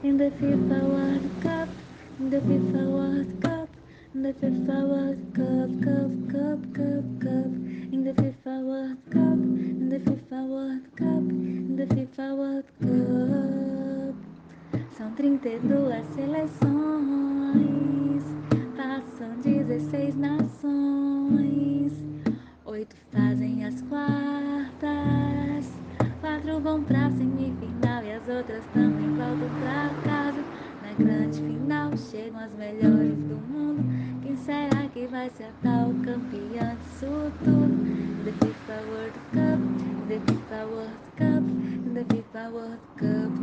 in the FIFA World Cup, in the FIFA World Cup, in the FIFA World Cup, in the FIFA World Cup, in the FIFA World Cup, in the FIFA World Cup. São 32 seleções, passam 16 nações, 8 fazem as quartas, 4 vão pra semifinal e as outras também voltam pra casa. Na grande final chegam as melhores do mundo. Quem será que vai ser a tal campeã disso tudo? The FIFA World Cup, the FIFA World Cup, the FIFA World Cup,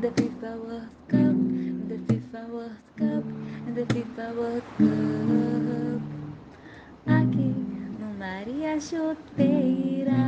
the FIFA World Cup, the FIFA World Cup, the FIFA World Cup. Aqui no Maria Chuteira.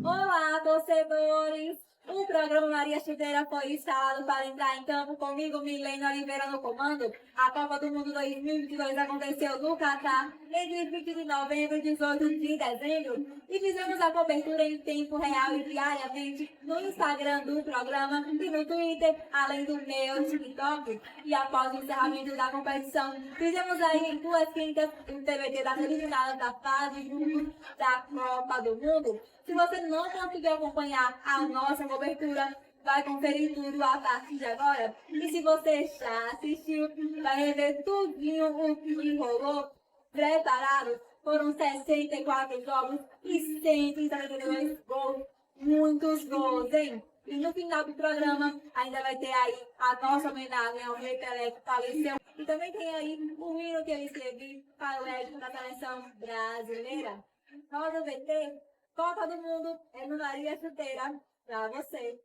Olá, torcedores! O programa Maria Chuteira foi instalado para entrar em campo comigo, Milene Oliveira, no comando. A Copa do Mundo 2022 aconteceu no Catar entre 20 de novembro e 18 de dezembro e fizemos a cobertura em tempo real e diariamente no Instagram do programa e no Twitter, além do meu TikTok. E após o encerramento da competição, fizemos aí 2 quintas no TBT da semifinal da fase de grupos da Copa do Mundo. Se você não conseguiu acompanhar a nossa cobertura, vai conferir tudo a partir de agora. E se você já assistiu, vai rever tudinho o que rolou. Preparados? Foram 64 jogos e 172 gols. Muitos gols, hein? E no final do programa, ainda vai ter aí a nossa homenagem ao Rei Pelé que faleceu. E também tem aí o hino que ele escreveu para o éxito da seleção brasileira. Roda o VT. Copa do Mundo é no Maria Chuteira pra você.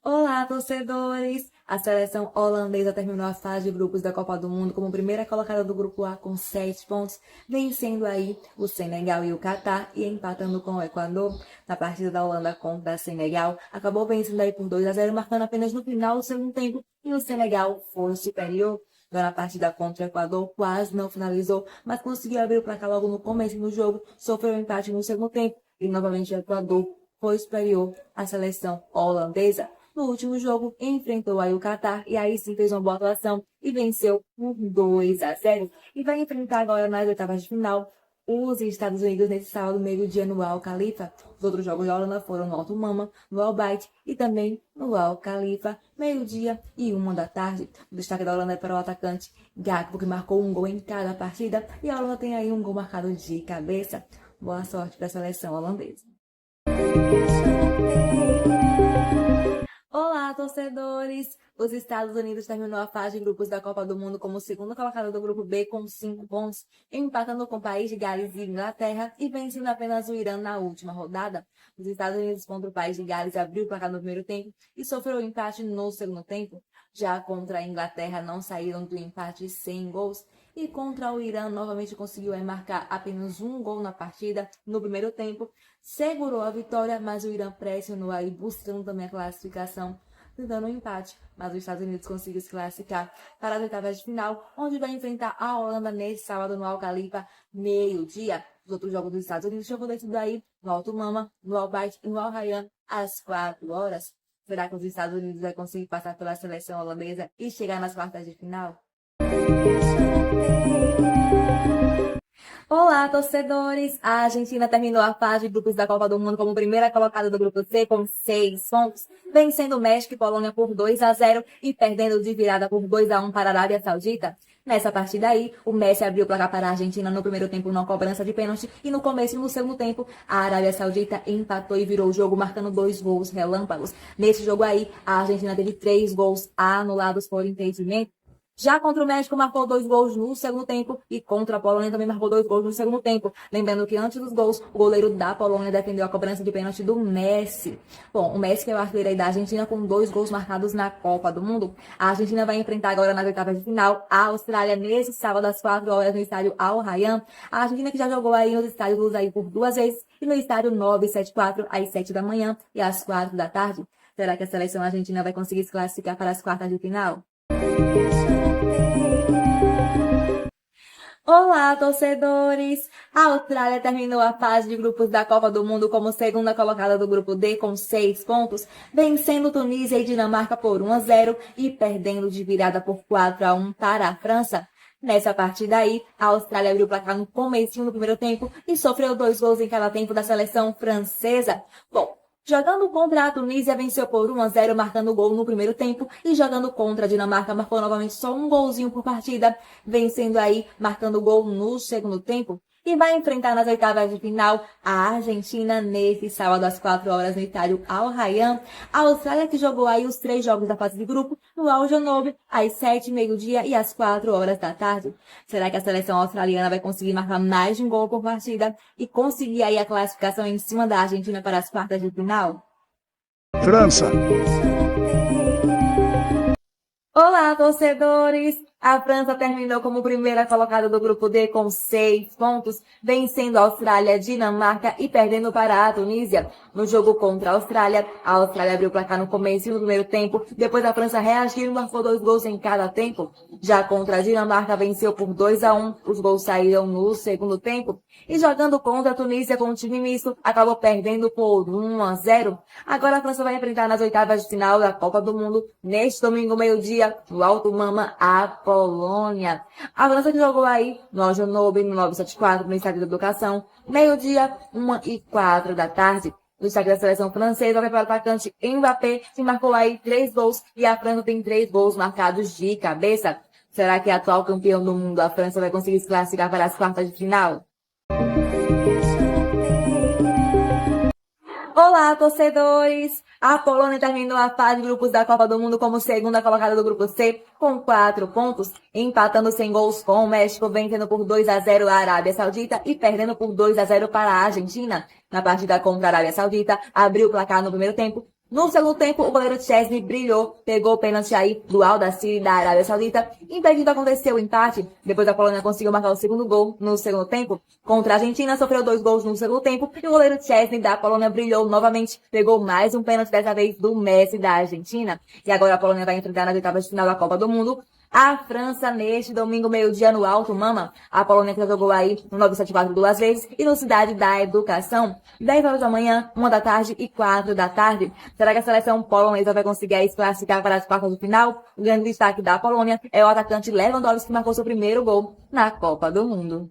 Olá, torcedores! A seleção holandesa terminou a fase de grupos da Copa do Mundo como primeira colocada do grupo A com 7 pontos, vencendo aí o Senegal e o Catar e empatando com o Equador. Na partida da Holanda contra a Senegal, acabou vencendo aí por 2-0, marcando apenas no final do segundo tempo, e o Senegal foi superior. Na partida contra o Equador, quase não finalizou, mas conseguiu abrir o placar logo no começo do jogo, sofreu um empate no segundo tempo e novamente o Equador foi superior à seleção holandesa. No último jogo, enfrentou aí o Catar e aí sim fez uma boa atuação e venceu por 2-0. E vai enfrentar agora nas oitavas de final os Estados Unidos nesse sábado, meio-dia, no Al Khalifa. Os outros jogos da Holanda foram no Alto Mama, no Al Bayt e também no Al Khalifa, meio-dia e 1 da tarde. O destaque da Holanda é para o atacante Gakpo, que marcou um gol em cada partida, e a Holanda tem aí um gol marcado de cabeça. Boa sorte para a seleção holandesa. Olá, torcedores! Os Estados Unidos terminou a fase de grupos da Copa do Mundo como segundo colocado do grupo B com 5 pontos, empatando com o país de Gales e Inglaterra e vencendo apenas o Irã na última rodada. Os Estados Unidos contra o país de Gales abriu o placar no primeiro tempo e sofreu empate no segundo tempo. Já contra a Inglaterra não saíram do empate sem gols. E contra o Irã, novamente conseguiu marcar apenas um gol na partida no primeiro tempo. Segurou a vitória, mas o Irã pressionou aí, buscando também a classificação, tentando um empate. Mas os Estados Unidos conseguiu se classificar para as oitavas de final, onde vai enfrentar a Holanda nesse sábado no Al Khalifa, meio-dia. Os outros jogos dos Estados Unidos já vão decidido aí no Alto Mama, no Al Bayt e no Al Rayyan às 4 horas. Será que os Estados Unidos vai conseguir passar pela seleção holandesa e chegar nas quartas de final? Olá, torcedores! A Argentina terminou a fase de grupos da Copa do Mundo como primeira colocada do grupo C com 6 pontos, vencendo o México e Polônia por 2-0 e perdendo de virada por 2-1 para a Arábia Saudita. Nessa partida aí, o Messi abriu o placar para a Argentina no primeiro tempo numa cobrança de pênalti e no começo e no segundo tempo a Arábia Saudita empatou e virou o jogo marcando 2 gols relâmpagos. Nesse jogo aí, a Argentina teve 3 gols anulados por impedimento. Já contra o México, marcou 2 gols no segundo tempo e contra a Polônia também marcou 2 gols no segundo tempo. Lembrando que antes dos gols, o goleiro da Polônia defendeu a cobrança de pênalti do Messi. Bom, o Messi que é o artilheiro aí da Argentina com 2 gols marcados na Copa do Mundo. A Argentina vai enfrentar agora nas oitavas de final a Austrália nesse sábado às 4 horas no estádio Al Rayyan. A Argentina que já jogou aí nos estádios Luz aí por 2 vezes e no estádio 974 às 7 da manhã e às 4 da tarde. Será que a seleção argentina vai conseguir se classificar para as quartas de final? Olá, torcedores! A Austrália terminou a fase de grupos da Copa do Mundo como segunda colocada do grupo D com 6 pontos, vencendo Tunísia e Dinamarca por 1-0 e perdendo de virada por 4-1 para a França. Nessa partida aí, a Austrália abriu o placar no comecinho do primeiro tempo e sofreu 2 gols em cada tempo da seleção francesa. Bom, jogando contra a Tunísia, venceu por 1-0, marcando gol no primeiro tempo. E jogando contra a Dinamarca, marcou novamente só um golzinho por partida, vencendo aí, marcando gol no segundo tempo. E vai enfrentar nas oitavas de final a Argentina nesse sábado às 4 horas no estádio Al Rayyan. A Austrália que jogou aí os 3 jogos da fase de grupo no Al Janoub às 7, meio-dia e às 4 horas da tarde. Será que a seleção australiana vai conseguir marcar mais de um gol por partida e conseguir aí a classificação em cima da Argentina para as quartas de final? França. Olá, torcedores! A França terminou como primeira colocada do grupo D com 6 pontos, vencendo a Austrália, Dinamarca e perdendo para a Tunísia. No jogo contra a Austrália abriu o placar no começo do primeiro tempo, depois a França reagiu e marcou 2 gols em cada tempo. Já contra a Dinamarca venceu por 2-1, os gols saíram no segundo tempo. E jogando contra a Tunísia com um time misto, acabou perdendo por 1-0. Agora a França vai enfrentar nas oitavas de final da Copa do Mundo, neste domingo, meio-dia, no Alto Mama, a Polônia. A França que jogou aí no Al Janoub, no 974, no Estádio da Educação, meio-dia, 1h04 da tarde. No estádio da seleção francesa, vai para o atacante Mbappé, que marcou aí 3 gols, e a França tem 3 gols marcados de cabeça. Será que a atual campeão do mundo, a França, vai conseguir se classificar para as quartas de final? Olá, torcedores! A Polônia terminou a fase de grupos da Copa do Mundo como segunda colocada do grupo C, com 4 pontos, empatando sem gols com o México, vencendo por 2-0 a Arábia Saudita e perdendo por 2-0 para a Argentina. Na partida contra a Arábia Saudita, abriu o placar no primeiro tempo. No segundo tempo, o goleiro Chesney brilhou, pegou o pênalti aí do Al Nassr da Arábia Saudita, impedindo acontecer o empate. Depois a Polônia conseguiu marcar o segundo gol no segundo tempo. Contra a Argentina, sofreu 2 gols no segundo tempo e o goleiro Chesney da Polônia brilhou novamente, pegou mais um pênalti, dessa vez do Messi da Argentina. E agora a Polônia vai enfrentar nas oitavas de final da Copa do Mundo a França neste domingo, meio-dia, no Alto Mama. A Polônia que já jogou aí no 974 2 vezes e no Cidade da Educação. 10 horas da manhã, 1 da tarde e 4 da tarde. Será que a seleção polonesa vai conseguir aí se classificar para as quartas de final? O grande destaque da Polônia é o atacante Lewandowski, que marcou seu primeiro gol na Copa do Mundo.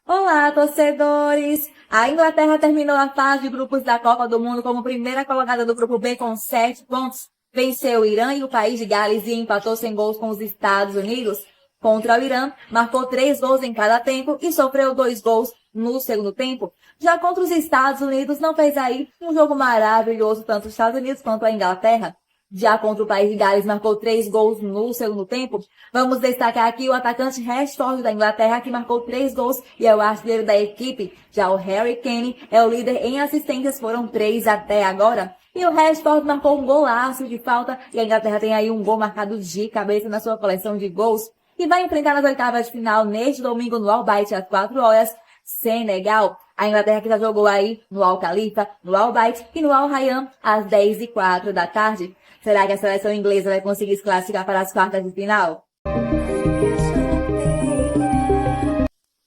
Olá, torcedores! A Inglaterra terminou a fase de grupos da Copa do Mundo como primeira colocada do grupo B com 7 pontos. Venceu o Irã e o país de Gales e empatou sem gols com os Estados Unidos. Contra o Irã, marcou 3 gols em cada tempo e sofreu 2 gols no segundo tempo. Já contra os Estados Unidos, não fez aí um jogo maravilhoso, tanto os Estados Unidos quanto a Inglaterra. Já contra o país de Gales, marcou 3 gols no segundo tempo. Vamos destacar aqui o atacante Rashford da Inglaterra, que marcou 3 gols e é o artilheiro da equipe. Já o Harry Kane é o líder em assistências, foram 3 até agora. E o Rashford marcou um golaço de falta e a Inglaterra tem aí um gol marcado de cabeça na sua coleção de gols. E vai enfrentar nas oitavas de final neste domingo no Al Bayt às 4 horas, Senegal. A Inglaterra que já jogou aí no Al Khalifa, no Al Bayt e no Al Rayyan às 10h04 da tarde. Será que a seleção inglesa vai conseguir se classificar para as quartas de final?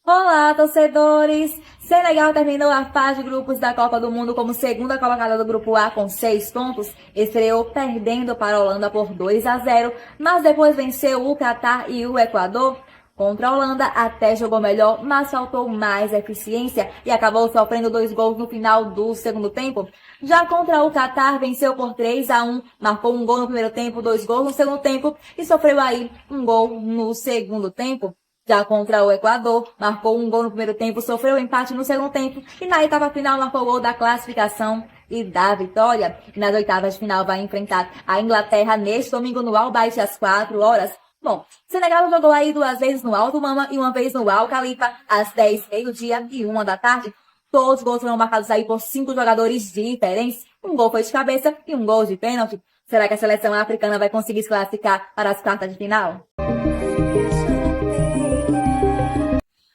Olá, torcedores! Senegal terminou a fase de grupos da Copa do Mundo como segunda colocada do grupo A com 6 pontos. Estreou perdendo para a Holanda por 2-0, mas depois venceu o Catar e o Equador. Contra a Holanda até jogou melhor, mas faltou mais eficiência e acabou sofrendo 2 gols no final do segundo tempo. Já contra o Catar, venceu por 3-1, marcou um gol no primeiro tempo, 2 gols no segundo tempo e sofreu aí um gol no segundo tempo. Já contra o Equador, marcou um gol no primeiro tempo, sofreu um empate no segundo tempo e na etapa final marcou o gol da classificação e da vitória. E nas oitavas de final vai enfrentar a Inglaterra neste domingo no Al Bayt às 4 horas. Bom, Senegal jogou aí 2 vezes no Alto Mama e 1 vez no Al Khalifa às 10, meio-dia e 1 da tarde. Todos os gols foram marcados aí por 5 jogadores diferentes. Um gol foi de cabeça e um gol de pênalti. Será que a seleção africana vai conseguir se classificar para as quartas de final?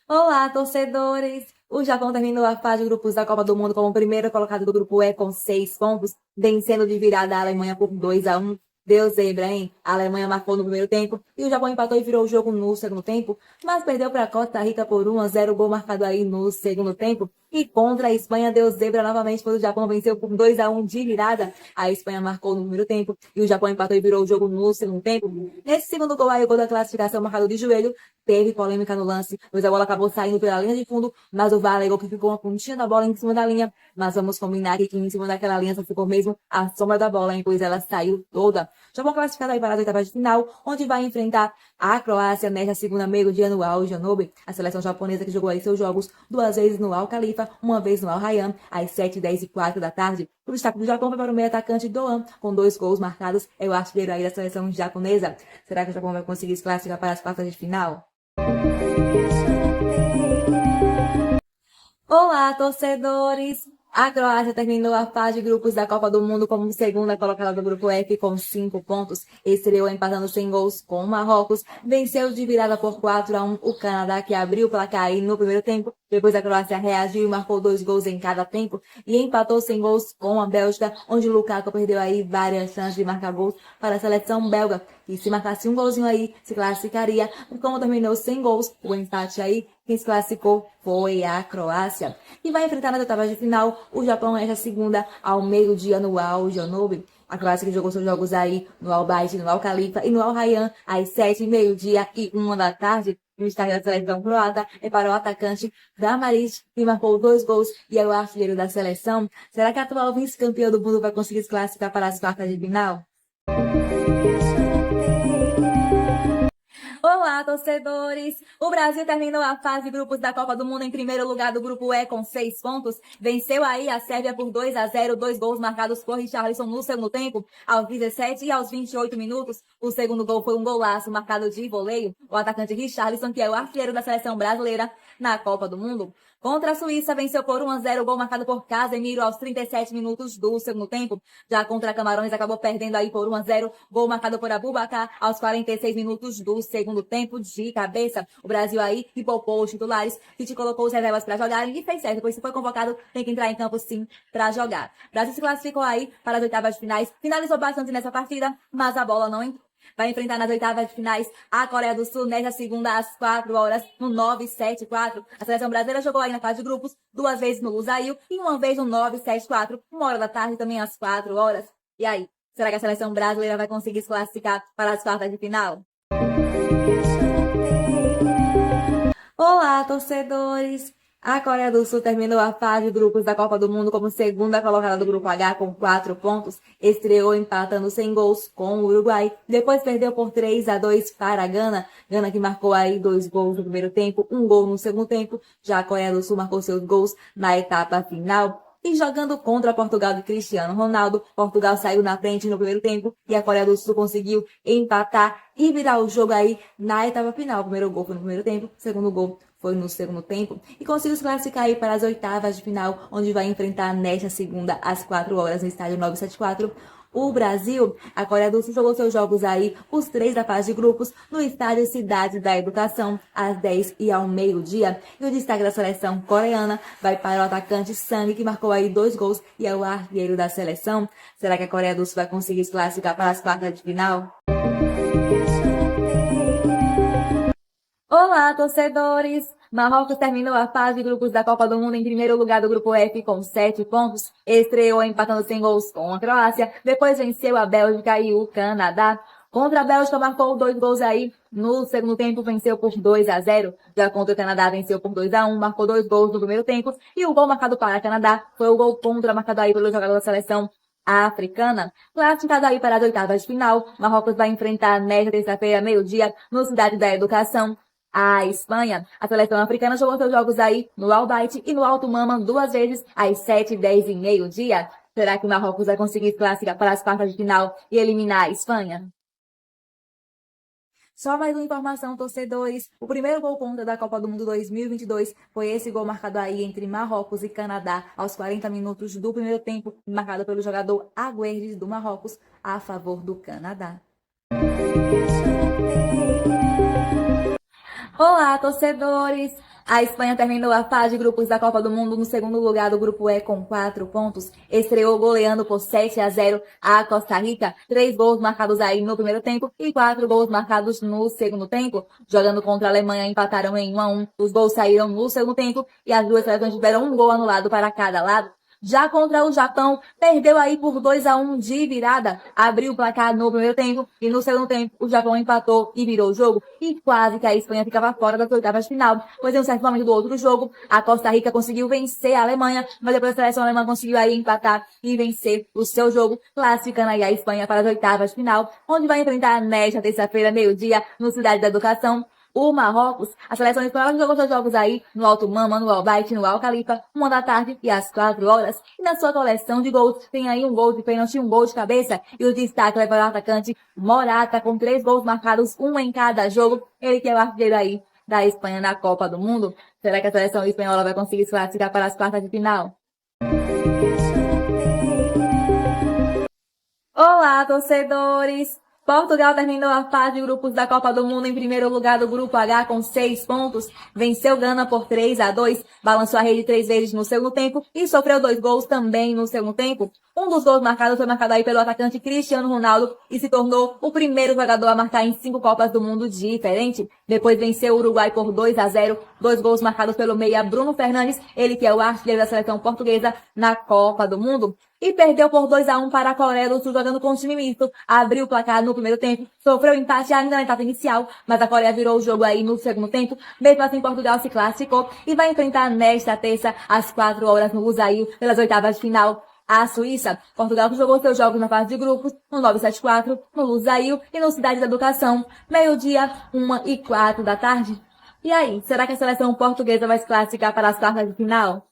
Olá, torcedores! O Japão terminou a fase de grupos da Copa do Mundo como primeiro colocado do grupo E com 6 pontos, vencendo de virada a Alemanha por 2-1. Deu zebra, hein? A Alemanha marcou no primeiro tempo e o Japão empatou e virou o jogo no segundo tempo, mas perdeu para a Costa Rica por 1-0, gol marcado aí no segundo tempo. E contra a Espanha deu zebra novamente, pois o Japão venceu por 2-1 de virada. A Espanha marcou no primeiro tempo e o Japão empatou e virou o jogo no segundo tempo. Nesse segundo gol aí, o gol da classificação marcado de joelho, teve polêmica no lance, pois a bola acabou saindo pela linha de fundo, mas o VAR alegou que ficou uma pontinha da bola em cima da linha. Mas vamos combinar que em cima daquela linha só ficou mesmo a sombra da bola, hein, pois ela saiu toda. Japão classificado aí para as oitavas de final, onde vai enfrentar a Croácia nesta segunda meio-dia no Al Janoub. A seleção japonesa que jogou aí seus jogos 2 vezes no Al Khalifa, uma vez no Al Rayyan, às 7, 10 e 4 da tarde. O destaque do Japão vai para o meio atacante Doan, com 2 gols marcados, é o artilheiro aí da seleção japonesa. Será que o Japão vai conseguir se classificar para as quartas de final? Olá, torcedores! A Croácia terminou a fase de grupos da Copa do Mundo como segunda colocada do grupo F com 5 pontos. Estreou empatando sem gols com o Marrocos. Venceu de virada por 4-1 o Canadá, que abriu o placar aí no primeiro tempo. Depois a Croácia reagiu e marcou 2 gols em cada tempo. E empatou sem gols com a Bélgica, onde Lukaku perdeu aí várias chances de marcar gols para a seleção belga. E se marcasse um golzinho aí, se classificaria. E como terminou sem gols, o empate aí, quem se classificou foi a Croácia. E vai enfrentar nas oitavas de final o Japão esta segunda ao meio-dia no Al Janoub. A Croácia que jogou seus jogos aí no Al Bayt, no Al Khalifa e no Al Rayyan às 7, meio-dia e 1 da tarde. O destaque da seleção croata é para o atacante Kramaric, que marcou 2 gols e é o artilheiro da seleção. Será que a atual vice-campeã do mundo vai conseguir se classificar para as quartas de final? Olá, torcedores! O Brasil terminou a fase de grupos da Copa do Mundo em primeiro lugar do grupo E com 6 pontos. Venceu aí a Sérvia por 2-0, 2 gols marcados por Richarlison no segundo tempo, aos 17 e aos 28 minutos. O segundo gol foi um golaço marcado de voleio. O atacante Richarlison, que é o artilheiro da seleção brasileira na Copa do Mundo. Contra a Suíça, venceu por 1-0, gol marcado por Casemiro aos 37 minutos do segundo tempo. Já contra Camarões, acabou perdendo aí por 1-0, gol marcado por Abubakar aos 46 minutos do segundo tempo de cabeça. O Brasil aí que poupou os titulares e te colocou os reservas para jogarem e fez certo, pois se foi convocado, tem que entrar em campo sim para jogar. O Brasil se classificou aí para as oitavas de finais, finalizou bastante nessa partida, mas a bola não entrou. Vai enfrentar nas oitavas de finais a Coreia do Sul nesta segunda às 4 horas no 974. A seleção brasileira jogou aí na fase de grupos 2 vezes no Lusail e uma vez no 974, 1 hora da tarde também às 4 horas. E aí, será que a seleção brasileira vai conseguir se classificar para as quartas de final? Olá, torcedores! A Coreia do Sul terminou a fase de grupos da Copa do Mundo como segunda colocada do grupo H com 4 pontos. Estreou empatando sem gols com o Uruguai. Depois perdeu por 3-2 para a Gana. Gana que marcou aí 2 gols no primeiro tempo, 1 gol no segundo tempo. Já a Coreia do Sul marcou seus gols na etapa final. E jogando contra Portugal de Cristiano Ronaldo, Portugal saiu na frente no primeiro tempo e a Coreia do Sul conseguiu empatar e virar o jogo aí na etapa final. O primeiro gol foi no primeiro tempo, o segundo gol foi no segundo tempo e conseguiu se classificar aí para as oitavas de final, onde vai enfrentar nesta segunda às 4 horas no estádio 974. O Brasil, a Coreia do Sul jogou seus jogos aí, os 3 da fase de grupos, no estádio Cidade da Educação, às 10 e ao meio-dia. E o destaque da seleção coreana vai para o atacante Sang, que marcou aí 2 gols e é o artilheiro da seleção. Será que a Coreia do Sul vai conseguir se classificar para as quartas de final? Olá, torcedores! Marrocos terminou a fase de grupos da Copa do Mundo em primeiro lugar do grupo F com 7 pontos. Estreou empatando sem gols com a Croácia. Depois venceu a Bélgica e o Canadá. Contra a Bélgica marcou 2 gols aí. No segundo tempo venceu por 2-0. Já contra o Canadá venceu por 2-1. Marcou 2 gols no primeiro tempo. E o gol marcado para o Canadá foi o gol contra marcado aí pelo jogador da seleção africana. Classificado aí para as oitavas de final, Marrocos vai enfrentar nesta terça-feira, meio-dia, no Cidade da Educação, a Espanha. A seleção africana jogou seus jogos aí no Al Bayt e no Alto Mama 2 vezes às 7, 10 e meio-dia. Será que o Marrocos vai conseguir se classificar para as quartas de final e eliminar a Espanha? Só mais uma informação, torcedores. O primeiro gol contra da Copa do Mundo 2022 foi esse gol marcado aí entre Marrocos e Canadá aos 40 minutos do primeiro tempo, marcado pelo jogador Aguerd do Marrocos a favor do Canadá. Olá, torcedores! A Espanha terminou a fase de grupos da Copa do Mundo no segundo lugar do grupo E com 4 pontos. Estreou goleando por 7-0 a Costa Rica. 3 gols marcados aí no primeiro tempo e 4 gols marcados no segundo tempo. Jogando contra a Alemanha, empataram em 1-1. Os gols saíram no segundo tempo e as duas seleções tiveram um gol anulado para cada lado. Já contra o Japão, perdeu aí por 2-1 de virada. Abriu o placar no primeiro tempo e no segundo tempo o Japão empatou e virou o jogo. E quase que a Espanha ficava fora das oitavas de final, pois em um certo momento do outro jogo, a Costa Rica conseguiu vencer a Alemanha, mas depois a seleção alemã conseguiu aí empatar e vencer o seu jogo, classificando aí a Espanha para as oitavas de final, onde vai enfrentar nesta terça-feira, meio-dia, no Cidade da Educação, o Marrocos. A seleção espanhola jogou seus jogos aí no Alto Mama, no Albaite, no Al Khalifa, 1 da tarde e às 4 horas. E na sua coleção de gols tem aí um gol de pênalti e um gol de cabeça. E o destaque vai para o atacante Morata, com 3 gols marcados, um em cada jogo. Ele que é o artilheiro aí da Espanha na Copa do Mundo. Será que a seleção espanhola vai conseguir se classificar para as quartas de final? Olá, torcedores! Portugal terminou a fase de grupos da Copa do Mundo em primeiro lugar do grupo H com 6 pontos. Venceu Gana por 3-2, balançou a rede 3 vezes no segundo tempo e sofreu 2 gols também no segundo tempo. Um dos gols marcados foi marcado aí pelo atacante Cristiano Ronaldo e se tornou o primeiro jogador a marcar em 5 Copas do Mundo diferente. Depois venceu o Uruguai por 2-0, 2 gols marcados pelo meia Bruno Fernandes, ele que é o artilheiro da seleção portuguesa na Copa do Mundo. E perdeu por 2-1 para a Coreia do Sul jogando com o time misto. Abriu o placar no primeiro tempo, sofreu empate ainda na etapa inicial, mas a Coreia virou o jogo aí no segundo tempo. Mesmo assim, Portugal se classificou e vai enfrentar nesta terça, às 4 horas no Lusail, pelas oitavas de final, a Suíça. Portugal que jogou seus jogos na fase de grupos, no 974, no Lusail e no Cidade da Educação, meio-dia, 1h04 da tarde. E aí, será que a seleção portuguesa vai se classificar para as quartas de final?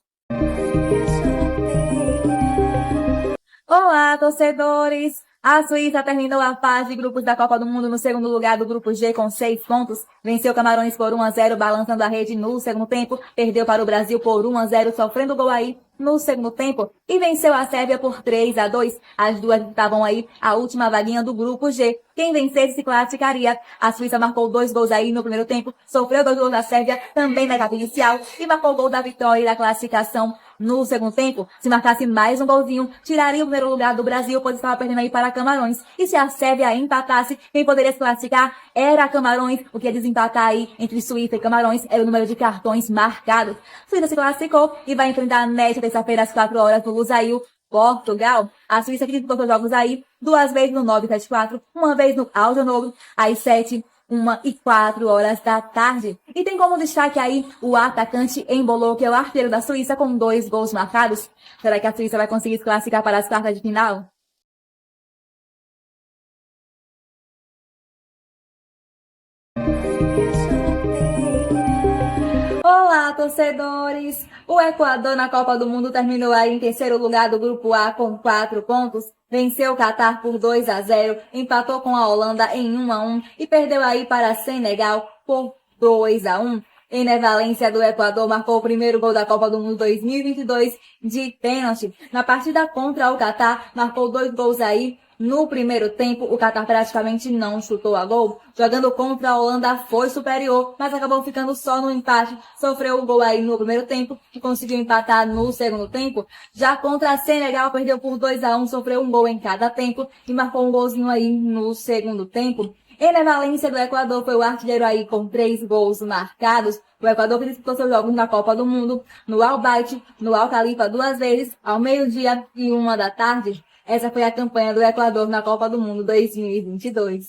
Olá, torcedores! A Suíça terminou a fase de grupos da Copa do Mundo no segundo lugar do grupo G com 6 pontos. Venceu Camarões por 1-0, balançando a rede no segundo tempo. Perdeu para o Brasil por 1-0, sofrendo gol aí no segundo tempo. E venceu a Sérvia por 3-2. As duas estavam aí a última vaguinha do grupo G. Quem vencesse se classificaria. A Suíça marcou 2 gols aí no primeiro tempo. Sofreu 2 gols da Sérvia também na etapa inicial. E marcou o gol da vitória e da classificação no segundo tempo. Se marcasse mais um golzinho, tiraria o primeiro lugar do Brasil, pois estava perdendo aí para Camarões. E se a Sérvia empatasse, quem poderia se classificar era Camarões. O que ia desempatar aí entre Suíça e Camarões era o número de cartões marcados. Suíça se classificou e vai enfrentar nesta terça-feira às 4 horas no Lusail, Portugal. A Suíça que disputou seus jogos aí 2 vezes no 974, uma vez no Alto Novo, às 7, 1h04 da tarde. E tem como destaque aí o atacante Embolo, que é o artilheiro da Suíça, com 2 gols marcados. Será que a Suíça vai conseguir se classificar para as quartas de final? Olá, torcedores! O Equador na Copa do Mundo terminou aí em terceiro lugar do grupo A com 4 pontos. Venceu o Catar por 2-0, empatou com a Holanda em 1-1 e perdeu aí para Senegal por 2-1. Ener Valencia do Equador marcou o primeiro gol da Copa do Mundo 2022 de pênalti. Na partida contra o Catar, marcou 2 gols aí. No primeiro tempo, o Catar praticamente não chutou a gol. Jogando contra a Holanda, foi superior, mas acabou ficando só no empate. Sofreu o gol aí no primeiro tempo e conseguiu empatar no segundo tempo. Já contra a Senegal, perdeu por 2-1, sofreu um gol em cada tempo e marcou um golzinho aí no segundo tempo. Ener Valencia do Equador foi o artilheiro aí com 3 gols marcados. O Equador que disputou seus jogos na Copa do Mundo, no Albaite, no Al Khalifa 2 vezes, ao meio-dia e 1 da tarde. Essa foi a campanha do Equador na Copa do Mundo 2022.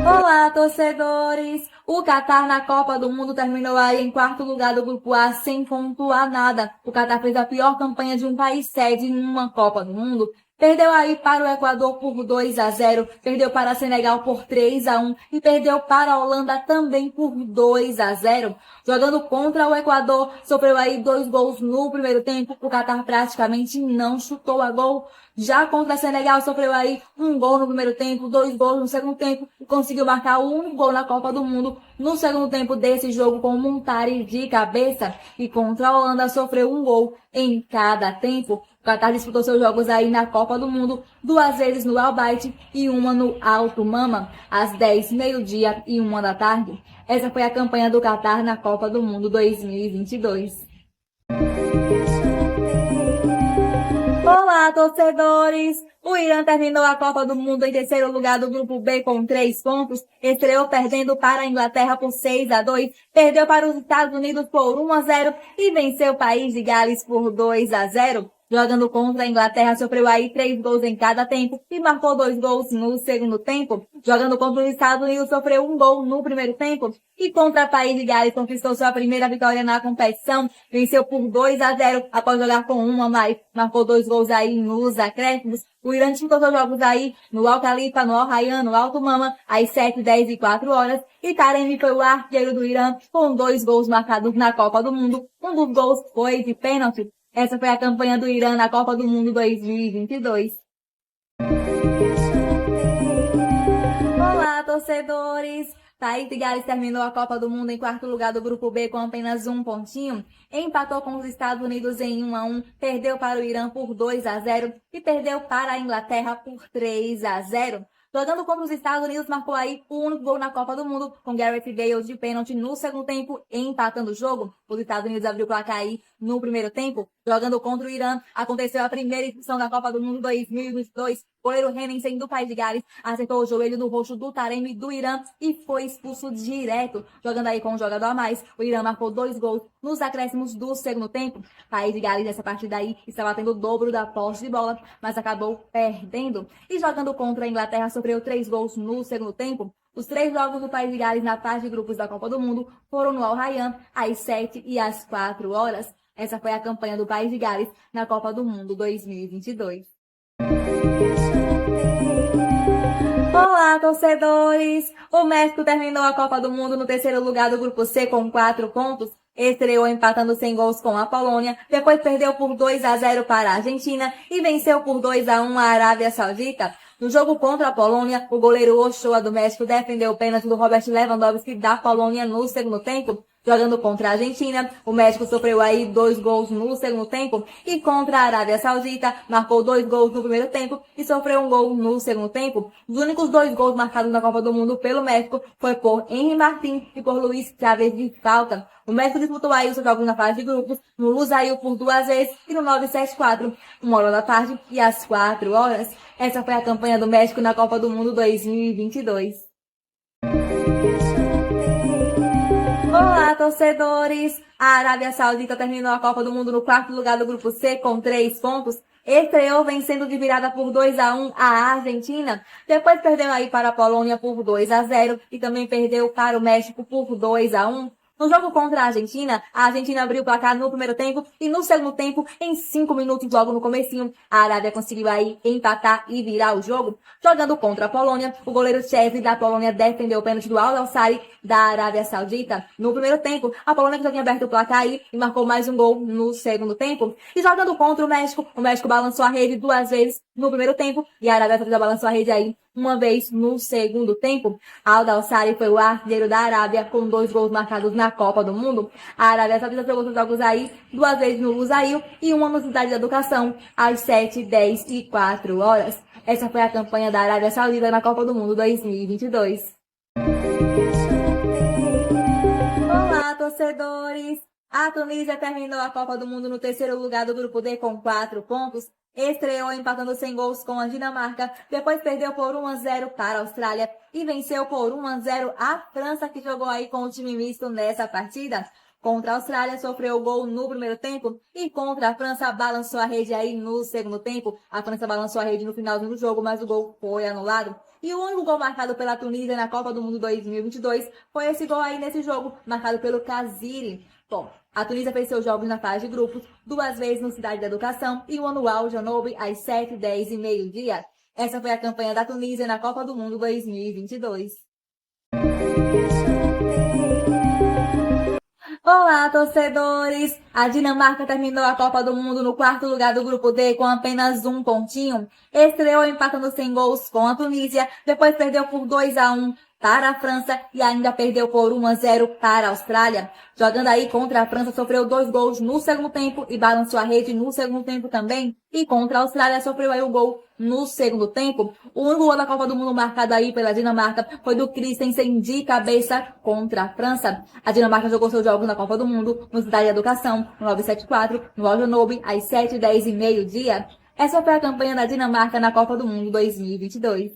Olá, torcedores! O Catar na Copa do Mundo terminou aí em quarto lugar do grupo A sem pontuar nada. O Catar fez a pior campanha de um país sede numa Copa do Mundo. Perdeu aí para o Equador por 2-0, perdeu para Senegal por 3-1 e perdeu para a Holanda também por 2-0. Jogando contra o Equador, sofreu aí 2 gols no primeiro tempo, o Catar praticamente não chutou a gol. Já contra a Senegal, sofreu aí 1 gol no primeiro tempo, 2 gols no segundo tempo e conseguiu marcar o único gol na Copa do Mundo no segundo tempo desse jogo com Montari de cabeça. E contra a Holanda, sofreu 1 gol em cada tempo. O Catar disputou seus jogos aí na Copa do Mundo, 2 vezes no Al Bayt e uma no Alto Mama, às 10, meio-dia e 1 da tarde. Essa foi a campanha do Catar na Copa do Mundo 2022. Olá, torcedores! O Irã terminou a Copa do Mundo em terceiro lugar do Grupo B com 3 pontos, estreou perdendo para a Inglaterra por 6-2, perdeu para os Estados Unidos por 1-0 e venceu o país de Gales por 2-0. Jogando contra a Inglaterra, sofreu aí 3 gols em cada tempo e marcou 2 gols no segundo tempo. Jogando contra os Estados Unidos, sofreu 1 gol no primeiro tempo. E contra o país de Gales, conquistou sua primeira vitória na competição. Venceu por 2-0 após jogar com 1 a mais. Marcou 2 gols aí nos acréscimos. O Irã disputou seus jogos aí no Al Khalifa, no Al Rayyan, no Alto Mama, às 7, 10 e 4 horas. E Taremi foi o artilheiro do Irã com 2 gols marcados na Copa do Mundo. Um dos gols foi de pênalti. Essa foi a campanha do Irã na Copa do Mundo 2022. Olá, torcedores! País de Gales terminou a Copa do Mundo em quarto lugar do Grupo B com apenas 1 pontinho. Empatou com os Estados Unidos em 1-1, perdeu para o Irã por 2-0 e perdeu para a Inglaterra por 3-0. Jogando contra os Estados Unidos, marcou aí o único gol na Copa do Mundo, com Gareth Bale de pênalti no segundo tempo, empatando o jogo. Os Estados Unidos abriu o placar aí no primeiro tempo. Jogando contra o Irã, aconteceu a primeira edição da Copa do Mundo 2022. O goleiro Henningsen do país de Gales acertou o joelho no rosto do Taremi do Irã e foi expulso direto. Jogando aí com um jogador a mais, o Irã marcou 2 gols nos acréscimos do segundo tempo. O país de Gales nessa partida aí estava tendo o dobro da posse de bola, mas acabou perdendo. E jogando contra a Inglaterra, sofreu 3 gols no segundo tempo. Os 3 jogos do país de Gales na fase de grupos da Copa do Mundo foram no Al Rayyan, às 7 e às 4 horas. Essa foi a campanha do país de Gales na Copa do Mundo 2022. Olá, torcedores! O México terminou a Copa do Mundo no terceiro lugar do Grupo C com 4 pontos. Estreou empatando sem gols com a Polônia, depois perdeu por 2-0 para a Argentina e venceu por 2-1 a Arábia Saudita. No jogo contra a Polônia, o goleiro Ochoa do México defendeu o pênalti do Robert Lewandowski da Polônia no segundo tempo. Jogando contra a Argentina, o México sofreu aí 2 gols no segundo tempo e contra a Arábia Saudita marcou 2 gols no primeiro tempo e sofreu 1 gol no segundo tempo. Os únicos 2 gols marcados na Copa do Mundo pelo México foi por Henry Martín e por Luis Chávez de falta. O México disputou aí os seus jogos na fase de grupos no Lusail por 2 vezes e no 974, 1 hora da tarde e às 4 horas. Essa foi a campanha do México na Copa do Mundo 2022. Olá, torcedores! A Arábia Saudita terminou a Copa do Mundo no quarto lugar do Grupo C com 3 pontos. Estreou vencendo de virada por 2-1 a Argentina. Depois perdeu aí para a Polônia por 2-0 e também perdeu para o México por 2-1. No jogo contra a Argentina abriu o placar no primeiro tempo e no segundo tempo, em 5 minutos logo no comecinho, a Arábia conseguiu aí empatar e virar o jogo. Jogando contra a Polônia, o goleiro Szczesny da Polônia defendeu o pênalti do Al-Nassr da Arábia Saudita. No primeiro tempo, a Polônia já tinha aberto o placar aí e marcou mais um gol no segundo tempo. E jogando contra o México balançou a rede 2 vezes no primeiro tempo e a Arábia Saudita balançou a rede aí 1 vez no segundo tempo. Al-Nassr foi o artilheiro da Arábia com 2 gols marcados na Copa do Mundo. A Arábia Saudita jogou seus jogos aí 2 vezes no Lusail e 1 no Cidade da Educação às 7, 10 e 4 horas. Essa foi a campanha da Arábia Saudita na Copa do Mundo 2022. Olá, torcedores! A Tunísia terminou a Copa do Mundo no terceiro lugar do Grupo D com 4 pontos. Estreou empatando sem gols com a Dinamarca, depois perdeu por 1-0 para a Austrália e venceu por 1-0 a França, que jogou aí com o time misto nessa partida. Contra a Austrália, sofreu o gol no primeiro tempo e contra a França balançou a rede aí no segundo tempo. A França balançou a rede no finalzinho do jogo, mas o gol foi anulado. E o único gol marcado pela Tunísia na Copa do Mundo 2022 foi esse gol aí nesse jogo, marcado pelo Kaziri. Bom, a Tunísia fez seus jogos na fase de grupos 2 vezes no Cidade da Educação e 1 no Al Janoub às 7, 10 e meio-dia. Essa foi a campanha da Tunísia na Copa do Mundo 2022. Olá, torcedores! A Dinamarca terminou a Copa do Mundo no quarto lugar do Grupo D com apenas 1 pontinho. Estreou empatando sem gols com a Tunísia, depois perdeu por 2-1 para a França e ainda perdeu por 1-0 para a Austrália. Jogando aí contra a França, sofreu 2 gols no segundo tempo e balançou a rede no segundo tempo também. E contra a Austrália, sofreu aí o gol no segundo tempo. O único gol da Copa do Mundo marcado aí pela Dinamarca foi do Christensen de cabeça contra a França. A Dinamarca jogou seus jogos na Copa do Mundo no Cidade de Educação, no 974, no Aljonobi, às 7, 10 e meio-dia. Essa foi a campanha da Dinamarca na Copa do Mundo 2022.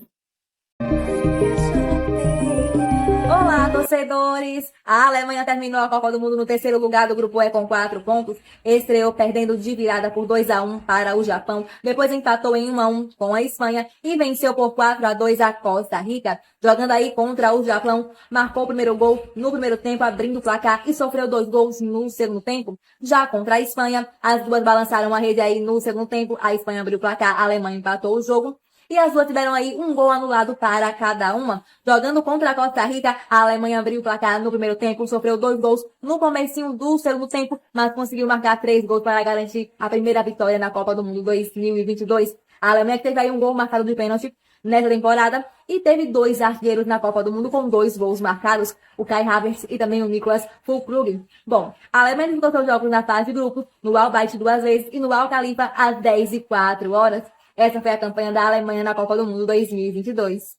Olá, torcedores! A Alemanha terminou a Copa do Mundo no terceiro lugar do Grupo E com 4 pontos. Estreou perdendo de virada por 2-1 para o Japão. Depois empatou em 1-1 com a Espanha e venceu por 4-2 a Costa Rica. Jogando aí contra o Japão, marcou o primeiro gol no primeiro tempo, abrindo o placar e sofreu 2 gols no segundo tempo. Já contra a Espanha, as duas balançaram a rede aí no segundo tempo. A Espanha abriu o placar, a Alemanha empatou o jogo. E as duas tiveram aí um gol anulado para cada uma. Jogando contra a Costa Rica, a Alemanha abriu o placar no primeiro tempo, sofreu 2 gols no comecinho do segundo tempo, mas conseguiu marcar 3 gols para garantir a primeira vitória na Copa do Mundo 2022. A Alemanha teve aí um gol marcado de pênalti nessa temporada e teve 2 artilheiros na Copa do Mundo com 2 gols marcados, o Kai Havertz e também o Niklas Füllkrug. Bom, a Alemanha disputou seus jogos na fase de grupos, no Al Bayt 2 vezes e no Al Khalifa às 10h04. Essa foi a campanha da Alemanha na Copa do Mundo 2022.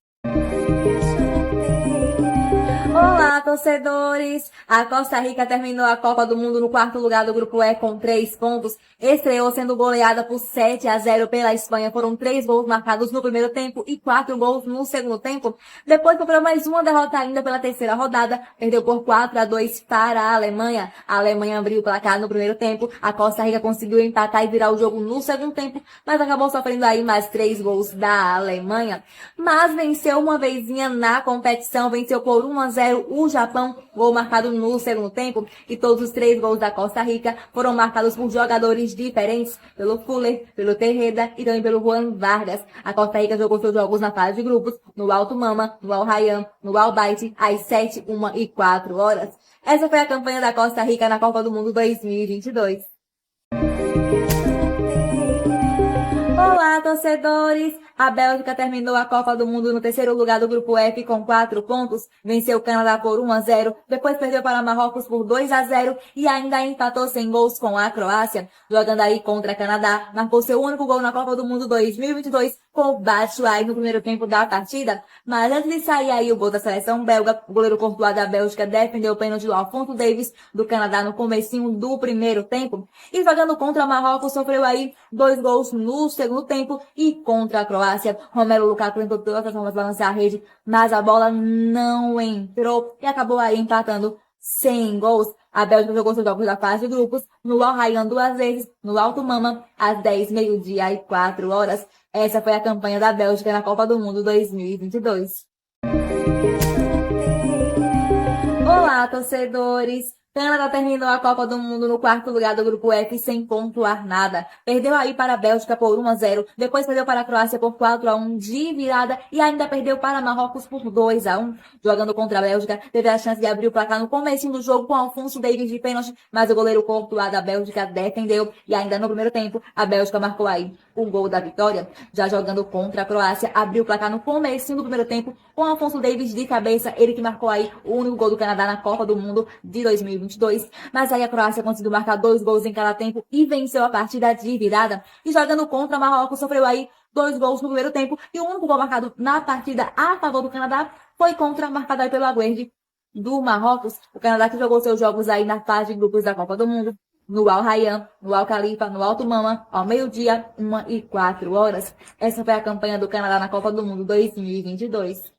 Olá, torcedores! A Costa Rica terminou a Copa do Mundo no quarto lugar do Grupo E com 3 pontos. Estreou sendo goleada por 7-0 pela Espanha. Foram 3 gols marcados no primeiro tempo e 4 gols no segundo tempo. Depois sofreu mais uma derrota ainda pela terceira rodada. Perdeu por 4-2 para a Alemanha. A Alemanha abriu o placar no primeiro tempo. A Costa Rica conseguiu empatar e virar o jogo no segundo tempo, mas acabou sofrendo aí mais 3 gols da Alemanha. Mas venceu uma vezinha na competição. Venceu por 1-0 o Japão, gol marcado no segundo tempo, e todos os 3 gols da Costa Rica foram marcados por jogadores diferentes, pelo Fuller, pelo Tejeda e também pelo Juan Vargas. A Costa Rica jogou seus jogos na fase de grupos, no Alto Mama, no Al Rayyan, no Al Bayt, às 7, 1 e 4 horas. Essa foi a campanha da Costa Rica na Copa do Mundo 2022. Olá, torcedores! A Bélgica terminou a Copa do Mundo no terceiro lugar do Grupo F com 4 pontos, venceu o Canadá por 1-0, depois perdeu para Marrocos por 2-0 e ainda empatou sem gols com a Croácia. Jogando aí contra o Canadá, marcou seu único gol na Copa do Mundo 2022 com o Batshuayi no primeiro tempo da partida. Mas antes de sair aí o gol da seleção belga, o goleiro Courtois da Bélgica defendeu o pênalti do Alphonso Davies do Canadá no comecinho do primeiro tempo. E jogando contra Marrocos, sofreu aí 2 gols no segundo tempo e contra a Croácia. Romelu Lukaku tentou de todas as formas balancear a rede, mas a bola não entrou e acabou aí empatando sem gols. A Bélgica jogou seus jogos da fase de grupos no Al Rayyan 2 vezes, no Alto Mama, às 10, meio-dia e 4 horas. Essa foi a campanha da Bélgica na Copa do Mundo 2022. Olá, torcedores! Canadá terminou a Copa do Mundo no quarto lugar do Grupo F sem pontuar nada. Perdeu aí para a Bélgica por 1-0, depois perdeu para a Croácia por 4-1 de virada e ainda perdeu para Marrocos por 2-1. Jogando contra a Bélgica, teve a chance de abrir o placar no comecinho do jogo com Alphonso Davies de pênalti, mas o goleiro Courtois da Bélgica defendeu e ainda no primeiro tempo a Bélgica marcou aí o gol da vitória. Já jogando contra a Croácia, abriu o placar no comecinho do primeiro tempo com Alphonso Davies de cabeça, ele que marcou aí o único gol do Canadá na Copa do Mundo de 2022. Mas aí a Croácia conseguiu marcar 2 gols em cada tempo e venceu a partida de virada. E jogando contra Marrocos, sofreu aí 2 gols no primeiro tempo e o único gol marcado na partida a favor do Canadá foi contra, marcado aí pelo Aguerd do Marrocos. O Canadá que jogou seus jogos aí na fase de grupos da Copa do Mundo, no Al Rayyan, no Al Khalifa, no Alto Mama, ao meio-dia, 1 e 4 horas. Essa foi a campanha do Canadá na Copa do Mundo 2022.